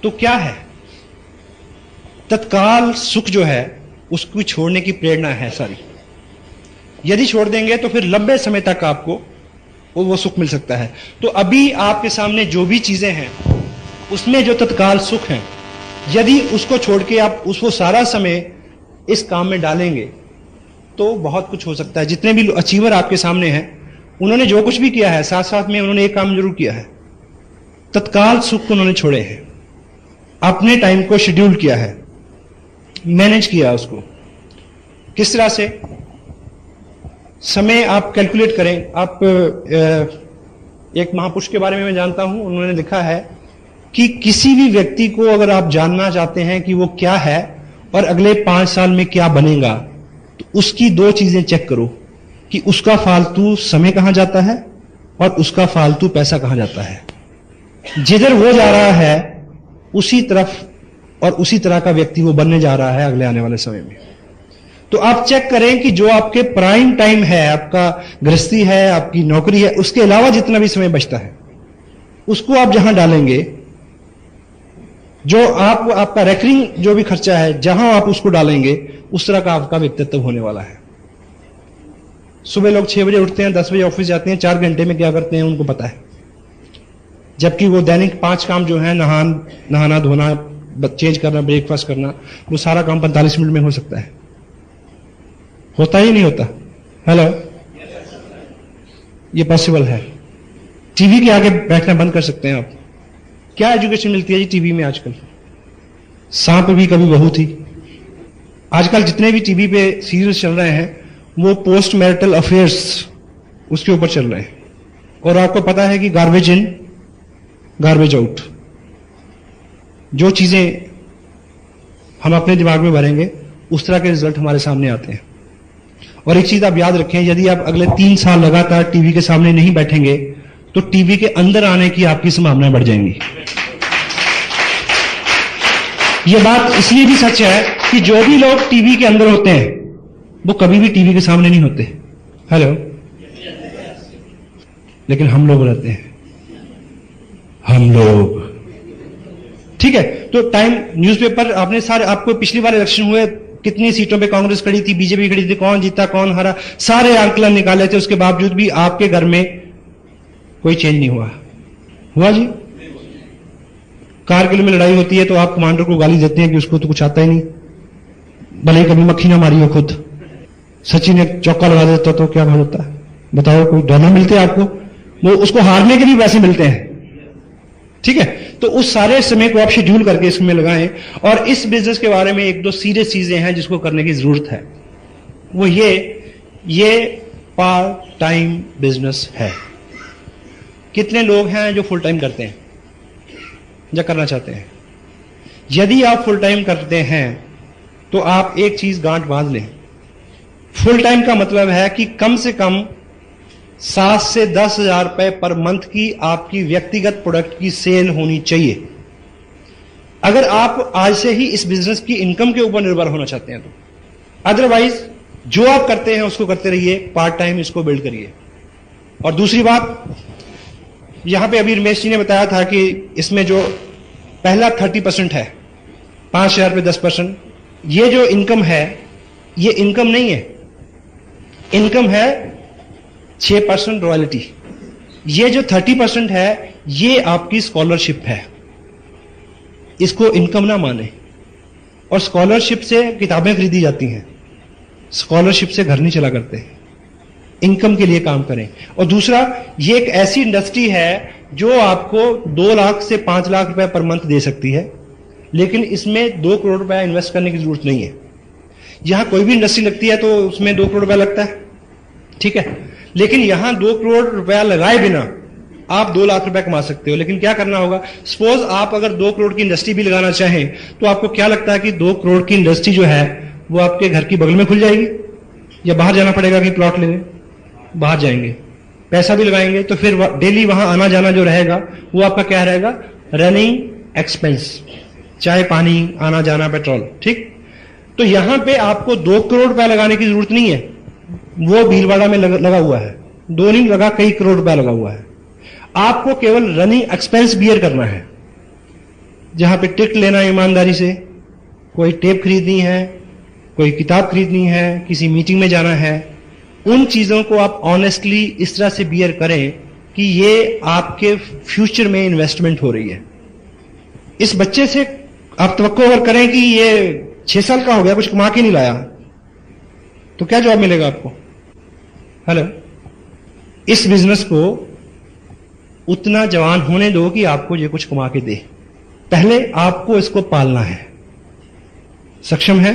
तो क्या है? तत्काल सुख जो है उसको छोड़ने की प्रेरणा है सारी। यदि छोड़ देंगे तो फिर लंबे समय तक आपको वो सुख मिल सकता है। तो अभी आपके सामने जो भी चीजें हैं उसमें जो तत्काल सुख है, यदि उसको छोड़ के आप उसको सारा समय इस काम में डालेंगे तो बहुत कुछ हो सकता है। जितने भी अचीवर आपके सामने हैं, उन्होंने जो कुछ भी किया है, साथ साथ में उन्होंने एक काम जरूर किया है, तत्काल सुख को उन्होंने छोड़े हैं, अपने टाइम को शेड्यूल किया है, मैनेज किया उसको। किस तरह से? समय आप कैलकुलेट करें। आप एक महापुरुष के बारे में मैं जानता हूं, उन्होंने लिखा है कि किसी भी व्यक्ति को अगर आप जानना चाहते हैं कि वो क्या है और अगले 5 साल में क्या बनेगा, तो उसकी 2 चीजें चेक करो कि उसका फालतू समय कहां जाता है और उसका फालतू पैसा कहां जाता है। जिधर वो जा रहा है उसी तरफ और उसी तरह का व्यक्ति वो बनने जा रहा है अगले आने वाले समय में। तो आप चेक करें कि जो आपके प्राइम टाइम है, आपका गृहस्थी है, आपकी नौकरी है, उसके अलावा जितना भी समय बचता है उसको आप जहां डालेंगे, जो आपका रेकरिंग जो भी खर्चा है, जहां आप उसको डालेंगे उस तरह का आपका व्यक्तित्व होने वाला है। सुबह लोग 6 बजे उठते हैं, 10 बजे ऑफिस जाते हैं, 4 घंटे में क्या करते हैं उनको पता है। जबकि वो दैनिक 5 काम जो है, नहाना धोना, चेंज करना, ब्रेकफास्ट करना, वो सारा काम 45 मिनट में हो सकता है। होता ही नहीं होता? हेलो, ये पॉसिबल है। टीवी के आगे बैठना बंद कर सकते हैं आप। क्या एजुकेशन मिलती है जी टीवी में आजकल? सांप भी कभी बहू थी। आजकल जितने भी टीवी पे सीरियल्स चल रहे हैं वो पोस्ट मैरिटल अफेयर्स उसके ऊपर चल रहे हैं। और आपको पता है कि गार्बेज इन गार्बेज आउट, जो चीजें हम अपने दिमाग में भरेंगे उस तरह के रिजल्ट हमारे सामने आते हैं। और एक चीज आप याद रखें, यदि आप अगले 3 साल लगातार टीवी के सामने नहीं बैठेंगे तो टीवी के अंदर आने की आपकी संभावनाएं बढ़ जाएंगी। यह बात इसलिए भी सच है कि जो भी लोग टीवी के अंदर होते हैं वो कभी भी टीवी के सामने नहीं होते। हेलो, लेकिन हम लोग रहते हैं, हम लोग। ठीक है, तो टाइम न्यूज़पेपर आपने सारे, आपको पिछली बार इलेक्शन हुए, कितनी सीटों पे कांग्रेस खड़ी थी, बीजेपी खड़ी थी, कौन जीता कौन हारा, सारे आंकलन निकाले थे। उसके बावजूद भी आपके घर में कोई चेंज नहीं हुआ जी? कारगिल में लड़ाई होती है तो आप कमांडर को गाली देते हैं कि उसको तो कुछ आता ही नहीं, भले ही कभी मक्खी ना मारी हो खुद। सचिन एक चौका लगा देता तो क्या होता है? बताओ, कोई डर ना मिलते आपको? वो उसको हारने के भी पैसे मिलते हैं। ठीक है, तो उस सारे समय को आप शेड्यूल करके इसमें लगाएं। और इस बिजनेस के बारे में 1-2 सीरियस चीजें हैं जिसको करने की जरूरत है। वो ये पार्ट टाइम बिजनेस है। कितने लोग हैं जो फुल टाइम करते हैं या करना चाहते हैं? यदि आप फुल टाइम करते हैं तो आप एक चीज गांठ बांध लें। फुल टाइम का मतलब है कि कम से कम 7 से 10 हजार रुपए पर मंथ की आपकी व्यक्तिगत प्रोडक्ट की सेल होनी चाहिए। अगर आप आज से ही इस बिजनेस की इनकम के ऊपर निर्भर होना चाहते हैं तो, अदरवाइज जो आप करते हैं उसको करते रहिए, पार्ट टाइम इसको बिल्ड करिए। और दूसरी बात, यहां पे अभी रमेश जी ने बताया था कि इसमें जो पहला 30% है, 5,000 पे 10%, ये जो इनकम है ये इनकम नहीं है, इनकम है 6% रॉयल्टी। ये जो 30% है ये आपकी स्कॉलरशिप है, इसको इनकम ना माने। और स्कॉलरशिप से किताबें खरीदी जाती हैं, स्कॉलरशिप से घर नहीं चला करते। इनकम के लिए काम करें। और दूसरा, ये एक ऐसी इंडस्ट्री है जो आपको 2 लाख से 5 लाख रुपए पर मंथ दे सकती है, लेकिन इसमें 2 करोड़ रुपया इन्वेस्ट करने की जरूरत नहीं है। यहां कोई भी इंडस्ट्री लगती है तो उसमें 2 करोड़ रुपया लगता है, ठीक है, लेकिन यहां 2 करोड़ रुपया लगाए बिना आप 2 लाख रुपया कमा सकते हो। लेकिन क्या करना होगा, सपोज आप अगर 2 करोड़ की इंडस्ट्री भी लगाना चाहें तो आपको क्या लगता है कि 2 करोड़ की इंडस्ट्री जो है वो आपके घर की बगल में खुल जाएगी, या बाहर जाना पड़ेगा कि प्लॉट लेने? बाहर जाएंगे, पैसा भी लगाएंगे, तो फिर डेली वहां आना जाना जो रहेगा वो आपका क्या रहेगा, रनिंग एक्सपेंस, चाहे पानी, आना जाना, पेट्रोल। ठीक, तो यहां पे आपको 2 करोड़ रुपया लगाने की जरूरत नहीं है, वो भीलवाड़ा में लगा हुआ है, 2 नहीं लगा, कई करोड़ रुपया लगा हुआ है। आपको केवल रनिंग एक्सपेंस बियर करना है, जहां पे टिकट लेना है ईमानदारी से, कोई टेप खरीदनी है, कोई किताब खरीदनी है, किसी मीटिंग में जाना है, उन चीजों को आप ऑनेस्टली इस तरह से बियर करें कि ये आपके फ्यूचर में इन्वेस्टमेंट हो रही है। इस बच्चे से आप तवक्को अगर करें कि ये 6 साल का हो गया, कुछ कमा के नहीं लाया, तो क्या जवाब मिलेगा आपको? हेलो, इस बिजनेस को उतना जवान होने दो कि आपको ये कुछ कमा के दे। पहले आपको इसको पालना है। सक्षम है?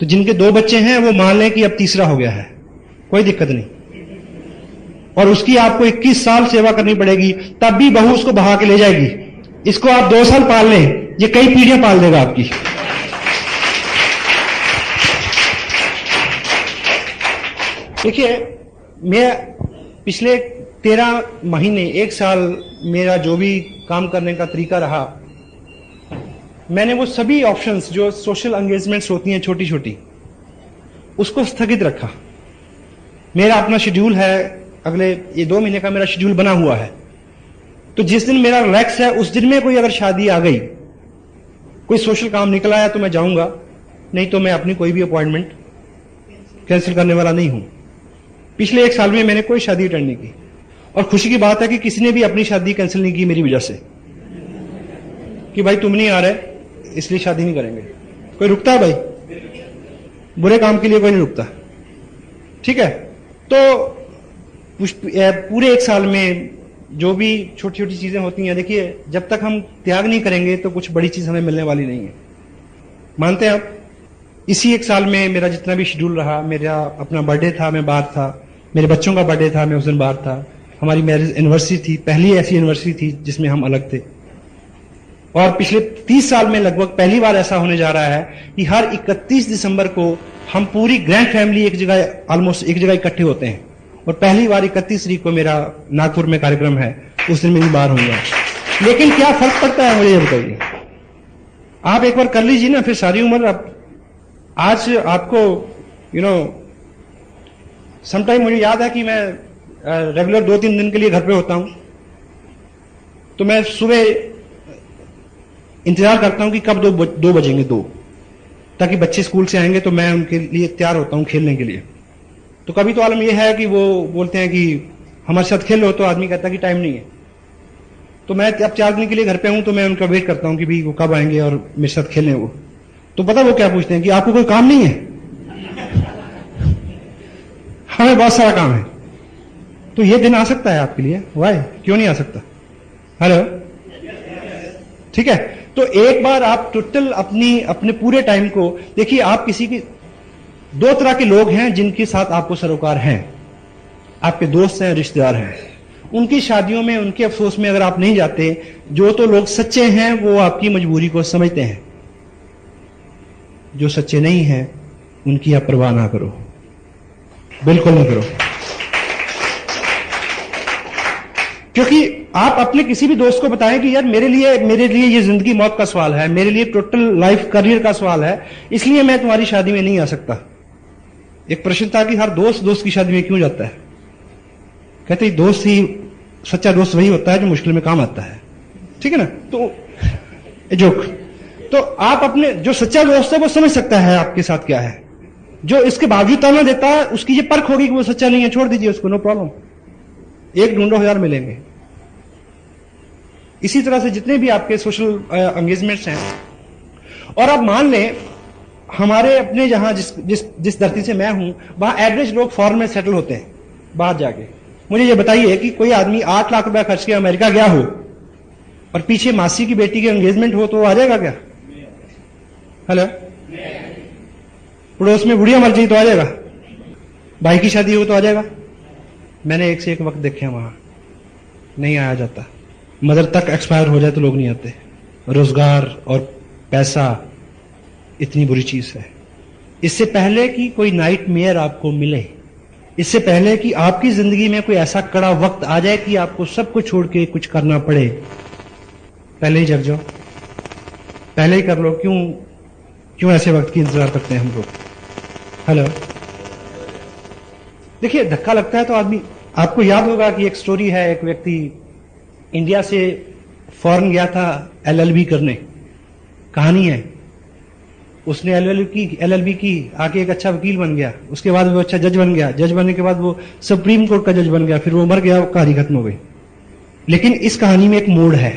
तो जिनके 2 बच्चे हैं वो मान लें कि अब तीसरा हो गया है, कोई दिक्कत नहीं, और उसकी आपको 21 साल सेवा करनी पड़ेगी, तब भी बहू उसको बहा के ले जाएगी। इसको आप 2 साल पाल लें, ये कई पीढ़ियां पाल देगा आपकी। देखिए, मैं पिछले 13 महीने 1 साल मेरा जो भी काम करने का तरीका रहा, मैंने वो सभी ऑप्शंस जो सोशल एंगेजमेंट्स होती हैं छोटी छोटी, उसको स्थगित रखा। मेरा अपना शेड्यूल है, अगले ये 2 महीने का मेरा शेड्यूल बना हुआ है, तो जिस दिन मेरा रिलैक्स है उस दिन में कोई अगर शादी आ गई, कोई सोशल काम निकल आया तो मैं जाऊंगा, नहीं तो मैं अपनी कोई भी अपॉइंटमेंट कैंसिल करने वाला नहीं हूं। पिछले 1 साल में मैंने कोई शादी अटेंड नहीं की, और खुशी की बात है कि किसी ने भी अपनी शादी कैंसिल नहीं की मेरी वजह से, कि भाई तुम नहीं आ रहे इसलिए शादी नहीं करेंगे। कोई रुकता है भाई? बुरे काम के लिए कोई नहीं रुकता। ठीक है, तो पूरे 1 साल में जो भी छोटी छोटी चीजें होती हैं, देखिए जब तक हम त्याग नहीं करेंगे तो कुछ बड़ी चीज हमें मिलने वाली नहीं है। मानते हैं आप? इसी 1 साल में मेरा जितना भी शेड्यूल रहा, मेरा अपना बर्थडे था, मैं बाहर था, मेरे बच्चों का बर्थडे था, मैं उस दिन बाहर था, हमारी मैरिज एनिवर्सरी थी, पहली ऐसी एनिवर्सरी थी जिसमें हम अलग थे, और पिछले 30 साल में लगभग पहली बार ऐसा होने जा रहा है कि हर 31 दिसंबर को हम पूरी ग्रैंड फैमिली एक जगह, ऑलमोस्ट एक जगह इकट्ठे होते हैं, और पहली बार 31 तारीख को मेरा नागपुर में कार्यक्रम है, उस दिन मैं भी बाहर होऊंगा। लेकिन क्या फर्क पड़ता है मुझे ये बताइए? आप एक बार कर लीजिए ना, फिर सारी उम्र आप, आज आपको समटाइम मुझे याद है कि मैं रेगुलर 2-3 दिन के लिए घर पे होता हूं, तो मैं सुबह इंतजार करता हूं कि कब 2 बजेंगे, 2, ताकि बच्चे स्कूल से आएंगे तो मैं उनके लिए तैयार होता हूं खेलने के लिए। तो कभी तो आलम यह है कि वो बोलते हैं कि हमारे साथ खेलो, तो आदमी कहता है कि टाइम नहीं है। तो मैं अब 4 दिन के लिए घर पे हूं, तो मैं उनका वेट करता हूं कि भाई वो कब आएंगे और मेरे साथ खेलें। वो तो पता वो क्या पूछते हैं कि आपको कोई काम नहीं है? हमें बहुत सारा काम है। तो ये दिन आ सकता है आपके लिए? वाई, क्यों नहीं आ सकता? हेलो, ठीक है। तो एक बार आप टोटल अपने पूरे टाइम को देखिए। आप किसी की 2 तरह के लोग हैं जिनके साथ आपको सरोकार हैं, आपके दोस्त हैं, रिश्तेदार हैं। उनकी शादियों में, उनके अफसोस में अगर आप नहीं जाते, जो तो लोग सच्चे हैं वो आपकी मजबूरी को समझते हैं, जो सच्चे नहीं हैं उनकी आप परवाह ना करो, बिल्कुल नहीं करो। क्योंकि आप अपने किसी भी दोस्त को बताएं कि यार मेरे लिए ये जिंदगी मौत का सवाल है, मेरे लिए टोटल लाइफ करियर का सवाल है, इसलिए मैं तुम्हारी शादी में नहीं आ सकता। एक प्रश्न था कि हर दोस्त की शादी में क्यों जाता है? कहते दोस्त ही, सच्चा दोस्त वही होता है जो मुश्किल में काम आता है। ठीक है ना? तो जोक। तो आप अपने जो सच्चा दोस्त है वो समझ सकता है आपके साथ क्या है। जो इसके बावजूद ताना देता है उसकी ये परख होगी कि वो सच्चा नहीं है, छोड़ दीजिए उसको, नो प्रॉब्लम, एक ढूंढो 1000 मिलेंगे। इसी तरह से जितने भी आपके सोशल एंगेजमेंट्स हैं, और अब मान लें हमारे अपने जहां जिस धरती से मैं हूं, वहां एवरेज लोग फॉरेन में सेटल होते हैं बाहर जाके। मुझे ये बताइए कि कोई आदमी 8 लाख रुपया खर्च के अमेरिका गया हो और पीछे मासी की बेटी के एंगेजमेंट हो तो वो आ जाएगा क्या? हेलो, पड़ोस में बुढ़िया मर गई तो आ जाएगा? भाई की शादी हो तो आ जाएगा। मैंने एक से एक वक्त देखे वहां, नहीं आया जाता। मदर तक एक्सपायर हो जाए तो लोग नहीं आते। रोजगार और पैसा इतनी बुरी चीज है। इससे पहले कि कोई नाइट मेयर आपको मिले, इससे पहले कि आपकी जिंदगी में कोई ऐसा कड़ा वक्त आ जाए कि आपको सब कुछ छोड़ के कुछ करना पड़े, पहले ही जग जाओ, पहले ही कर लो। क्यों ऐसे वक्त की इंतजार करते हैं हम लोग? हेलो, देखिए धक्का लगता है तो आदमी, आपको याद होगा कि एक स्टोरी है, एक व्यक्ति इंडिया से फॉरेन गया था LLB करने, कहानी है। उसने LLB की, आके एक अच्छा वकील बन गया, उसके बाद वो अच्छा जज बन गया, जज बनने के बाद वो सुप्रीम कोर्ट का जज बन गया, फिर वो मर गया, कहानी खत्म हो गई। लेकिन इस कहानी में एक मोड़ है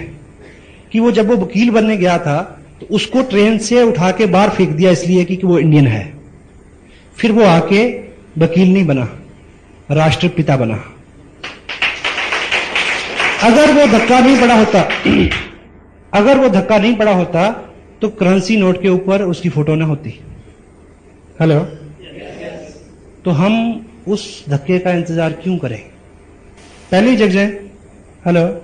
कि वो जब वो वकील बनने गया था तो उसको ट्रेन से उठा के बाहर फेंक दिया इसलिए कि वो इंडियन है। फिर वो आके वकील नहीं बना, राष्ट्रपिता बना। अगर वो धक्का नहीं पड़ा होता तो करेंसी नोट के ऊपर उसकी फोटो ना होती। हेलो, तो हम उस धक्के का इंतजार क्यों करें? पहले ही जग जाए। हेलो,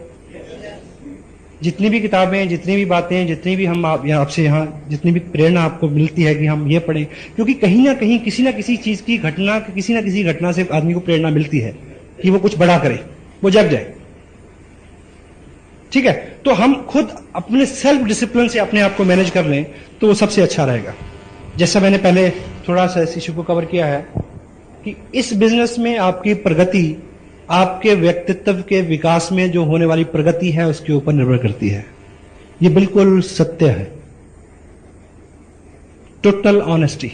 जितनी भी किताबें, जितनी भी बातें, जितनी भी हम आपसे यहाँ जितनी भी प्रेरणा आपको मिलती है कि हम ये पढ़ें, क्योंकि कहीं ना कहीं किसी ना किसी चीज की घटना, किसी ना किसी घटना से आदमी को प्रेरणा मिलती है कि वो कुछ बड़ा करे, वो जग जाए। ठीक है, तो हम खुद अपने सेल्फ डिसिप्लिन से अपने आप को मैनेज कर लें तो वो सबसे अच्छा रहेगा। जैसा मैंने पहले थोड़ा सा इस इशू को कवर किया है कि इस बिजनेस में आपकी प्रगति, आपके व्यक्तित्व के विकास में जो होने वाली प्रगति है उसके ऊपर निर्भर करती है। ये बिल्कुल सत्य है। टोटल ऑनेस्टी,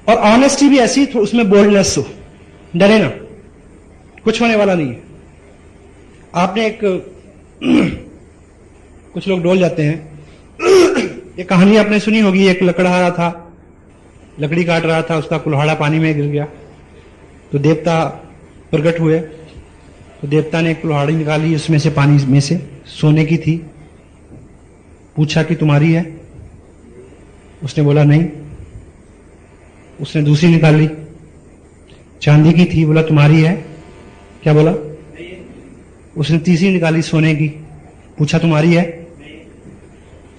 और ऑनेस्टी भी ऐसी, उसमें बोल्डनेस हो, डरे ना, कुछ होने वाला नहीं है। आपने एक कुछ लोग डोल जाते हैं। ये कहानी आपने सुनी होगी, एक लकड़हारा था, लकड़ी काट रहा था, उसका कुल्हाड़ा पानी में गिर गया तो देवता प्रकट हुए। तो देवता ने एक कुल्हाड़ी निकाली, उसमें से पानी में से सोने की थी। पूछा कि तुम्हारी है? उसने बोला नहीं। उसने दूसरी निकाली, चांदी की थी, बोला तुम्हारी है? क्या बोला? उसने तीसरी निकाली, सोने की, पूछा तुम्हारी है?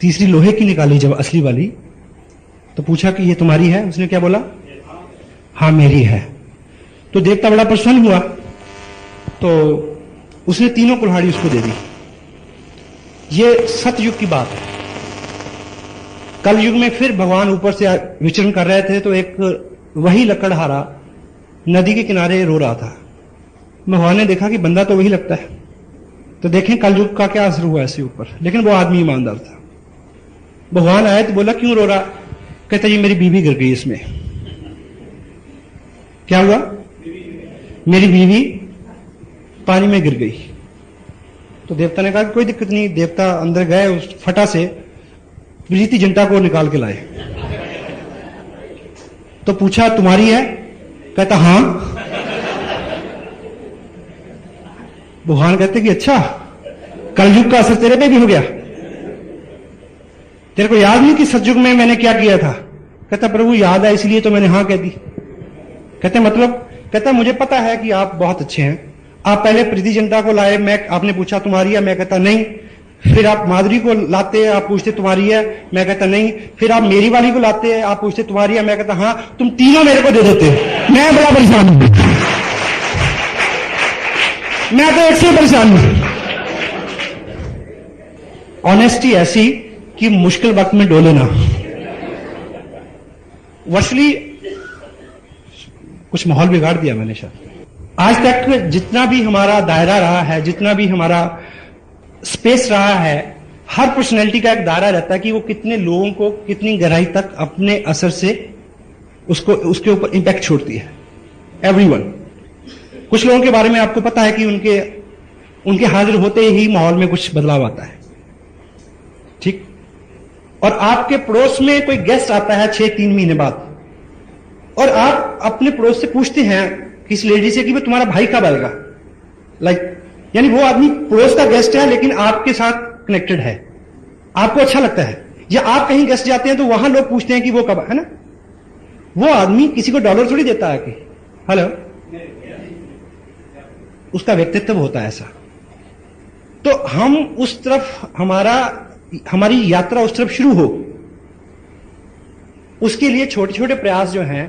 तीसरी लोहे की निकाली जब असली वाली, तो पूछा कि ये तुम्हारी है? उसने क्या बोला? हाँ मेरी है। तो देवता बड़ा प्रसन्न हुआ, तो उसने तीनों कुल्हाड़ी उसको दे दी। ये सतयुग की बात है। कल युग में फिर भगवान ऊपर से विचरण कर रहे थे तो एक वही लकड़हारा नदी के किनारे रो रहा था। भगवान ने देखा कि बंदा तो वही लगता है, तो देखें कल युग का क्या असर हुआ ऐसे ऊपर। लेकिन वो आदमी ईमानदार था। भगवान आए तो बोला क्यों रो रहा? कहता जी मेरी बीवी गिर गई इसमें। क्या हुआ? मेरी बीवी पानी में गिर गई। तो देवता ने कहा कोई दिक्कत नहीं। देवता अंदर गए, उस फटा से प्रीति जिंटा को निकाल के लाए। तो पूछा तुम्हारी है? कहता हां। भगवान कहते कि अच्छा, कलयुग का असर तेरे पे भी हो गया? तेरे को याद नहीं कि सतयुग में मैंने क्या किया था? कहता प्रभु याद है इसलिए तो मैंने हां कह दी। कहते मतलब? कहता मुझे पता है कि आप बहुत अच्छे हैं। आप पहले प्रीति जिंटा को लाए, मैं आपने पूछा तुम्हारी है? मैं कहता नहीं। फिर आप माधुरी को लाते, आप पूछते तुम्हारी है? मैं कहता नहीं। फिर आप मेरी वाली को लाते, आप पूछते तुम्हारी है? मैं कहता हाँ। तुम तीनों मेरे को दे देते, मैं बड़ा परेशान हूं। मैं तो एक से परेशान हूं। ऑनेस्टी ऐसी कि मुश्किल वक्त में डोले ना। वर्षली कुछ माहौल बिगाड़ दिया मैंने शायद। आज तक जितना भी हमारा दायरा रहा है, जितना भी हमारा स्पेस रहा है, हर पर्सनैलिटी का एक दायरा रहता है कि वो कितने लोगों को कितनी गहराई तक अपने असर से उसके ऊपर इंपैक्ट छोड़ती है। एवरीवन। कुछ लोगों के बारे में आपको पता है कि उनके हाजिर होते ही माहौल में कुछ बदलाव आता है। ठीक। और आपके पड़ोस में कोई गेस्ट आता है 6-3 महीने बाद, और आप अपने पड़ोस से पूछते हैं किसी लेडी से कि वो तुम्हारा भाई कब आएगा? यानी वो आदमी पड़ोस का गेस्ट है लेकिन आपके साथ कनेक्टेड है, आपको अच्छा लगता है। या आप कहीं गेस्ट जाते हैं तो वहां लोग पूछते हैं कि वो कब, है ना? वो आदमी किसी को डॉलर थोड़ी देता है कि हेलो, उसका व्यक्तित्व होता है ऐसा। तो हम उस तरफ हमारी यात्रा उस तरफ शुरू हो, उसके लिए छोटे छोटे प्रयास जो हैं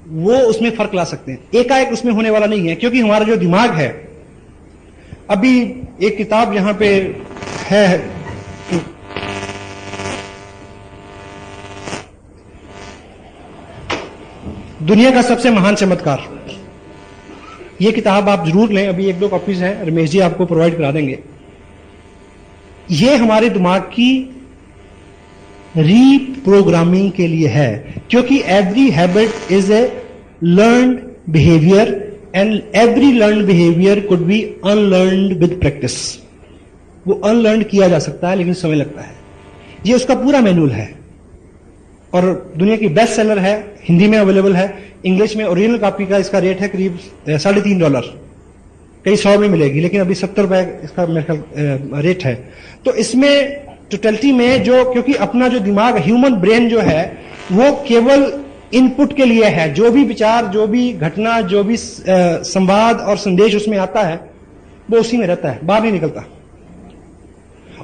वो उसमें फर्क ला सकते हैं। एकाएक उसमें होने वाला नहीं है, क्योंकि हमारा जो दिमाग है, अभी एक किताब यहां पे है, दुनिया का सबसे महान चमत्कार। ये किताब आप जरूर लें, अभी 1-2 कॉपीज हैं, रमेश जी आपको प्रोवाइड करा देंगे। ये हमारे दिमाग की रीप्रोग्रामिंग के लिए है, क्योंकि every habit is a learned behaviour and every learned behaviour could be unlearned with practice. वो अनलर्न किया जा सकता है, लेकिन समय लगता है। ये उसका पूरा मैनुअल है और दुनिया की बेस्ट सेलर है, हिंदी में अवेलेबल है, इंग्लिश में ओरिजिनल कॉपी का इसका रेट है करीब $3.5, कई 100 में मिलेगी, लेकिन अभी $70 इसका मेरे ख्याल रेट है। तो इसमें टोटलिटी में जो, क्योंकि अपना जो दिमाग, ह्यूमन ब्रेन जो है, वो केवल इनपुट के लिए है। जो भी विचार, जो भी घटना, जो भी संवाद और संदेश उसमें आता है, वो उसी में रहता है, बाहर नहीं निकलता।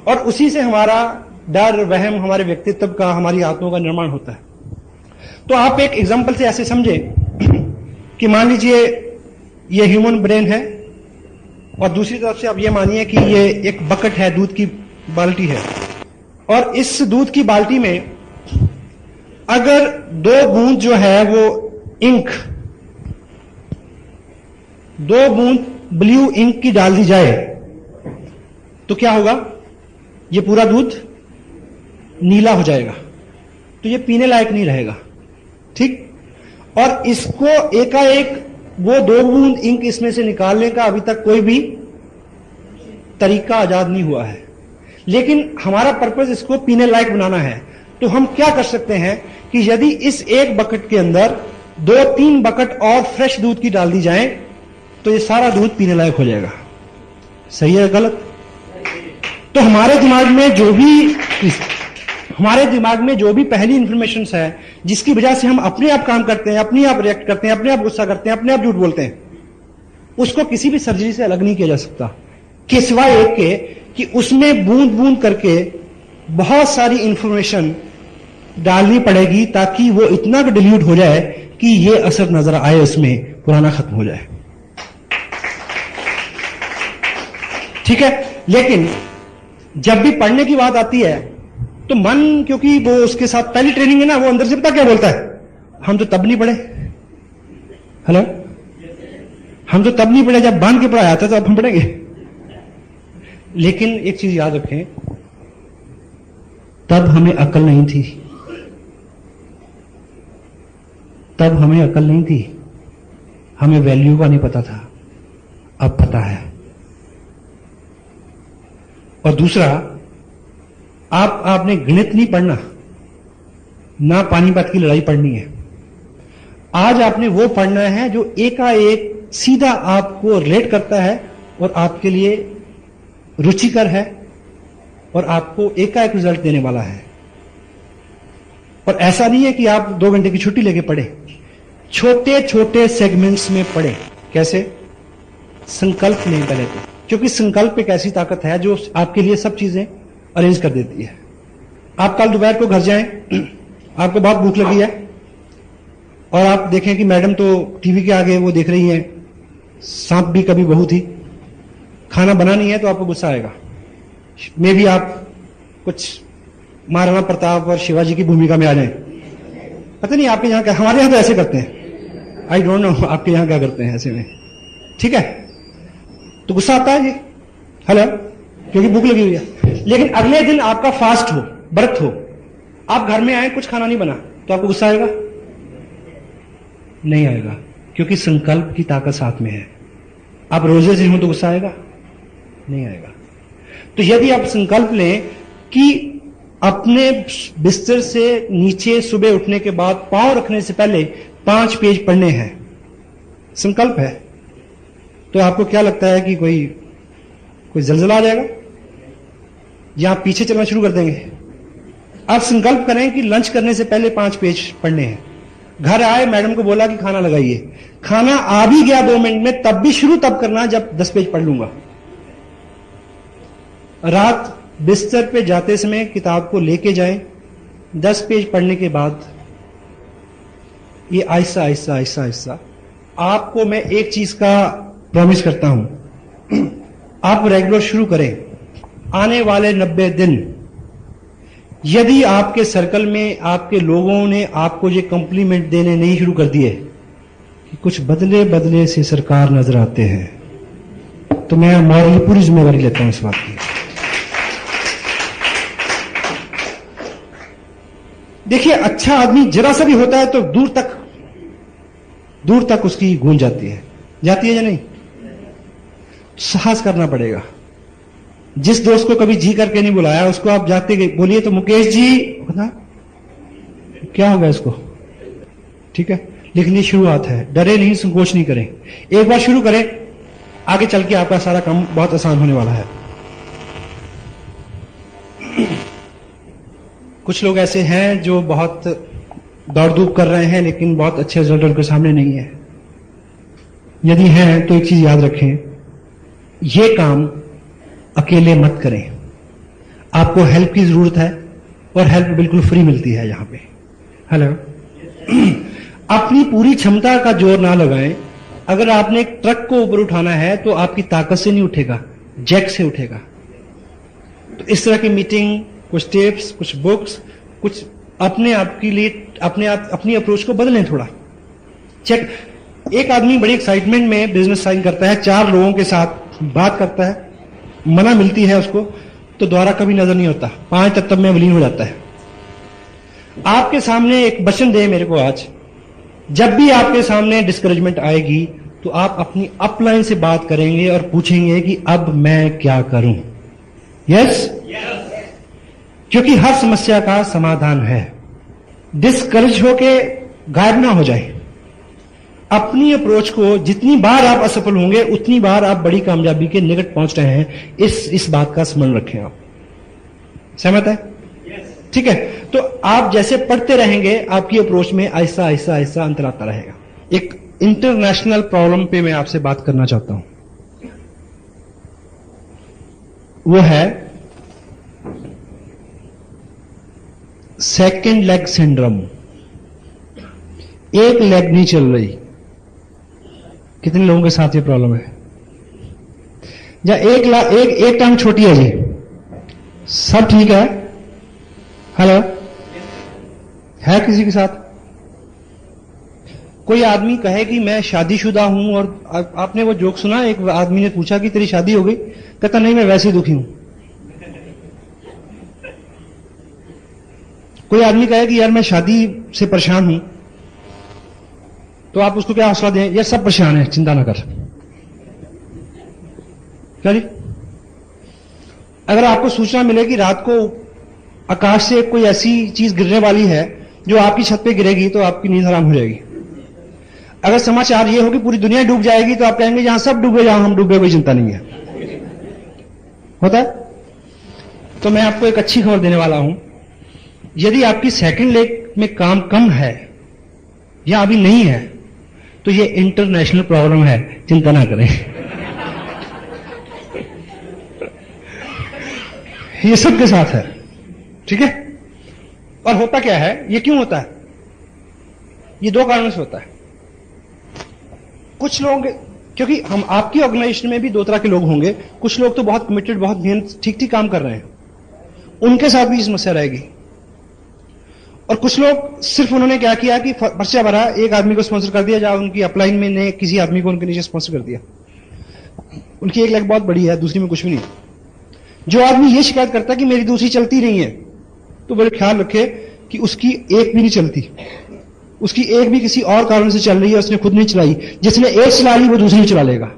और उसी से हमारा डर, वहम, हमारे व्यक्तित्व का, हमारी आत्माओं का निर्माण होता है। तो आप एक एग्जाम्पल से ऐसे समझें कि मान लीजिए ये ह्यूमन ब्रेन है, और दूसरी तरफ से आप ये मानिए कि ये एक बकेट है, दूध की बाल्टी है, और इस दूध की बाल्टी में अगर 2 बूंद जो है वो इंक, 2 बूंद ब्लू इंक की डाल दी जाए, तो क्या होगा? ये पूरा दूध नीला हो जाएगा, तो ये पीने लायक नहीं रहेगा, ठीक। और इसको एकाएक वो 2 बूंद इंक इसमें से निकालने का अभी तक कोई भी तरीका आजाद नहीं हुआ है, लेकिन हमारा पर्पस इसको पीने लायक बनाना है। तो हम क्या कर सकते हैं कि यदि इस एक बकेट के अंदर 2-3 बकेट और फ्रेश दूध की डाल दी जाए, तो ये सारा दूध पीने लायक हो जाएगा। सही है गलत? तो हमारे दिमाग में जो भी पहली इंफॉर्मेशन है, जिसकी वजह से हम अपने आप काम करते हैं, अपने आप रिएक्ट करते हैं, अपने आप गुस्सा करते हैं, अपने आप झूठ बोलते हैं, उसको किसी भी सर्जरी से अलग नहीं किया जा सकता, कि सिवाय एक के कि उसमें बूंद बूंद करके बहुत सारी इंफॉर्मेशन डालनी पड़ेगी, ताकि वो इतना डिल्यूट हो जाए कि ये असर नजर आए, उसमें पुराना खत्म हो जाए। ठीक है। लेकिन जब भी पढ़ने की बात आती है, तो मन, क्योंकि वो उसके साथ पहली ट्रेनिंग है ना, वो अंदर से पता क्या बोलता है, हम तो तब नहीं पढ़े। हेलो, हम तो तब नहीं पढ़े जब बांध के पढ़ाया था, तो अब हम पढ़ेंगे। लेकिन एक चीज याद रखें, तब हमें अकल नहीं थी, तब हमें अकल नहीं थी, हमें वैल्यू का नहीं पता था, अब पता है। और दूसरा, आपने गणित नहीं पढ़ना, ना पानीपत की लड़ाई पढ़नी है। आज आपने वो पढ़ना है जो एकाएक सीधा आपको रिलेट करता है और आपके लिए रुचिकर है और आपको एकाएक रिजल्ट देने वाला है। और ऐसा नहीं है कि आप 2 घंटे की छुट्टी लेके पढ़े, छोटे छोटे सेगमेंट्स में पढ़े। कैसे? संकल्प लें पहले तो, क्योंकि संकल्प एक ऐसी ताकत है जो आपके लिए सब चीजें अरेंज कर देती है। आप कल दोपहर को घर जाएं, आपको बहुत भूख लगी है और आप देखें कि मैडम तो टीवी के आगे वो देख रही हैं सांप भी कभी बहू थी, खाना बना नहीं है, तो आपको गुस्सा आएगा। मे भी आप कुछ महाराणा प्रताप और शिवाजी की भूमिका में आ जाएं। पता नहीं आपके यहां क्या, हमारे यहां तो ऐसे करते हैं, आई डोंट नो आपके यहां क्या करते हैं ऐसे में। ठीक है, तो गुस्सा आता है जी, हेलो, क्योंकि भूख लगी हुई है। लेकिन अगले दिन आपका फास्ट हो, व्रत हो, आप घर में आए, कुछ खाना नहीं बना, तो आपको गुस्सा आएगा? नहीं आएगा, क्योंकि संकल्प की ताकत साथ में है। आप रोजे से हो तो गुस्सा आएगा? नहीं आएगा। तो यदि आप संकल्प लें कि अपने बिस्तर से नीचे सुबह उठने के बाद पांव रखने से पहले 5 पेज पढ़ने हैं, संकल्प है, तो आपको क्या लगता है कि कोई जलजला आ जाएगा या आप पीछे चलना शुरू कर देंगे? आप संकल्प करें कि लंच करने से पहले 5 पेज पढ़ने हैं, घर आए, मैडम को बोला कि खाना लगाइए, खाना आ भी गया 2 मिनट में, तब भी शुरू तब करना जब 10 पेज पढ़ लूंगा। रात बिस्तर पे जाते समय किताब को लेके जाएं, 10 पेज पढ़ने के बाद ये आहिस्ता आहिस्ता आहिस्ता आहिस्ता, आपको मैं एक चीज का प्रॉमिस करता हूं, आप रेगुलर शुरू करें। आने वाले 90 दिन यदि आपके सर्कल में आपके लोगों ने आपको ये कॉम्प्लीमेंट देने नहीं शुरू कर दिए कि कुछ बदले बदले से सरकार नजर आते हैं, तो मैं मॉरली पूरी जिम्मेवारी लेता हूं इस बात की। देखिए, अच्छा आदमी जरा सा भी होता है तो दूर तक उसकी गूंज जाती है या नहीं? साहस करना पड़ेगा। जिस दोस्त को कभी जी करके नहीं बुलाया, उसको आप जाते बोलिए तो मुकेश जी, क्या होगा इसको? ठीक है, लेकिन ये शुरुआत है, डरे नहीं, संकोच नहीं करें। एक बार शुरू करें, आगे चल के आपका सारा काम बहुत आसान होने वाला है। कुछ लोग ऐसे हैं जो बहुत दौड़ धूप कर रहे हैं लेकिन बहुत अच्छे रिजल्ट उनके सामने नहीं है। यदि हैं तो एक चीज याद रखें, ये काम अकेले मत करें। आपको हेल्प की जरूरत है और हेल्प बिल्कुल फ्री मिलती है यहां पे। हेलो। अपनी पूरी क्षमता का जोर ना लगाएं। अगर आपने एक ट्रक को ऊपर उठाना है तो आपकी ताकत से नहीं उठेगा, जैक से उठेगा। तो इस तरह की मीटिंग, कुछ टिप्स, कुछ बुक्स, कुछ अपने आप के लिए अपनी अप्रोच को बदलें थोड़ा। चेक। एक आदमी बड़ी एक्साइटमेंट में बिजनेस साइन करता है, 4 लोगों के साथ बात करता है, मना मिलती है उसको, तो द्वारा कभी नजर नहीं होता, 5 तत्व में विलीन हो जाता है। आपके सामने एक वचन दे मेरे को आज, जब भी आपके सामने डिस्करेजमेंट आएगी तो आप अपनी अपलाइन से बात करेंगे और पूछेंगे कि अब मैं क्या करूं। यस? क्योंकि हर समस्या का समाधान है। डिस्करेज होके गायब ना हो जाए। अपनी अप्रोच को जितनी बार आप असफल होंगे उतनी बार आप बड़ी कामयाबी के निकट पहुंच रहे हैं, इस बात का स्मरण रखें आप। सहमत है? ठीक है, तो आप जैसे पढ़ते रहेंगे आपकी अप्रोच में आहिस्ता आहिस्ता आहिस्ता अंतर आता रहेगा। एक इंटरनेशनल प्रॉब्लम पे मैं आपसे बात करना चाहता हूं, वो है सेकेंड लेग सिंड्रोम। एक लेग नहीं चल रही। कितने लोगों के साथ ये प्रॉब्लम है? या एक टांग छोटी है जी, सब ठीक है? हेलो, है किसी के साथ? कोई आदमी कहे कि मैं शादीशुदा हूं, और आपने वो जोक सुना, एक आदमी ने पूछा कि तेरी शादी हो गई? कहता नहीं, मैं वैसे ही दुखी हूं। कोई आदमी कहे कि यार मैं शादी से परेशान हूं, तो आप उसको क्या हौसला दें? यार सब परेशान है, चिंता ना कर। क्या जी? अगर आपको सूचना मिले कि रात को आकाश से कोई ऐसी चीज गिरने वाली है जो आपकी छत पे गिरेगी, तो आपकी नींद हराम हो जाएगी। अगर समाचार ये हो कि पूरी दुनिया डूब जाएगी, तो आप कहेंगे जहां सब डूबे जहां हम डूबे, कोई चिंता नहीं है। होता है? तो मैं आपको एक अच्छी खबर देने वाला हूं। यदि आपकी सेकंड लेग में काम कम है या अभी नहीं है, तो ये इंटरनेशनल प्रॉब्लम है, चिंता ना करें। ये सबके साथ है, ठीक है? और होता क्या है, ये क्यों होता है? ये 2 कारणों से होता है। कुछ लोग, क्योंकि हम आपकी ऑर्गेनाइजेशन में भी 2 तरह के लोग होंगे। कुछ लोग तो बहुत कमिटेड, बहुत मेहनत, ठीक काम कर रहे हैं, उनके साथ भी समस्या रहेगी। और कुछ लोग सिर्फ उन्होंने क्या किया कि पर्चा भरा, एक आदमी को स्पॉन्सर कर दिया, जहां उनकी अपलाइन में ने किसी आदमी को उनके नीचे स्पॉन्सर कर दिया। उनकी एक लेग बहुत बड़ी है, दूसरी में कुछ भी नहीं। जो आदमी ये शिकायत करता है कि मेरी दूसरी चलती नहीं है, तो बड़े ख्याल रखे कि उसकी एक भी नहीं चलती, उसकी एक भी किसी और कारण से चल रही है, उसने खुद नहीं चलाई। जिसने एक चला ली वो दूसरी चला लेगा।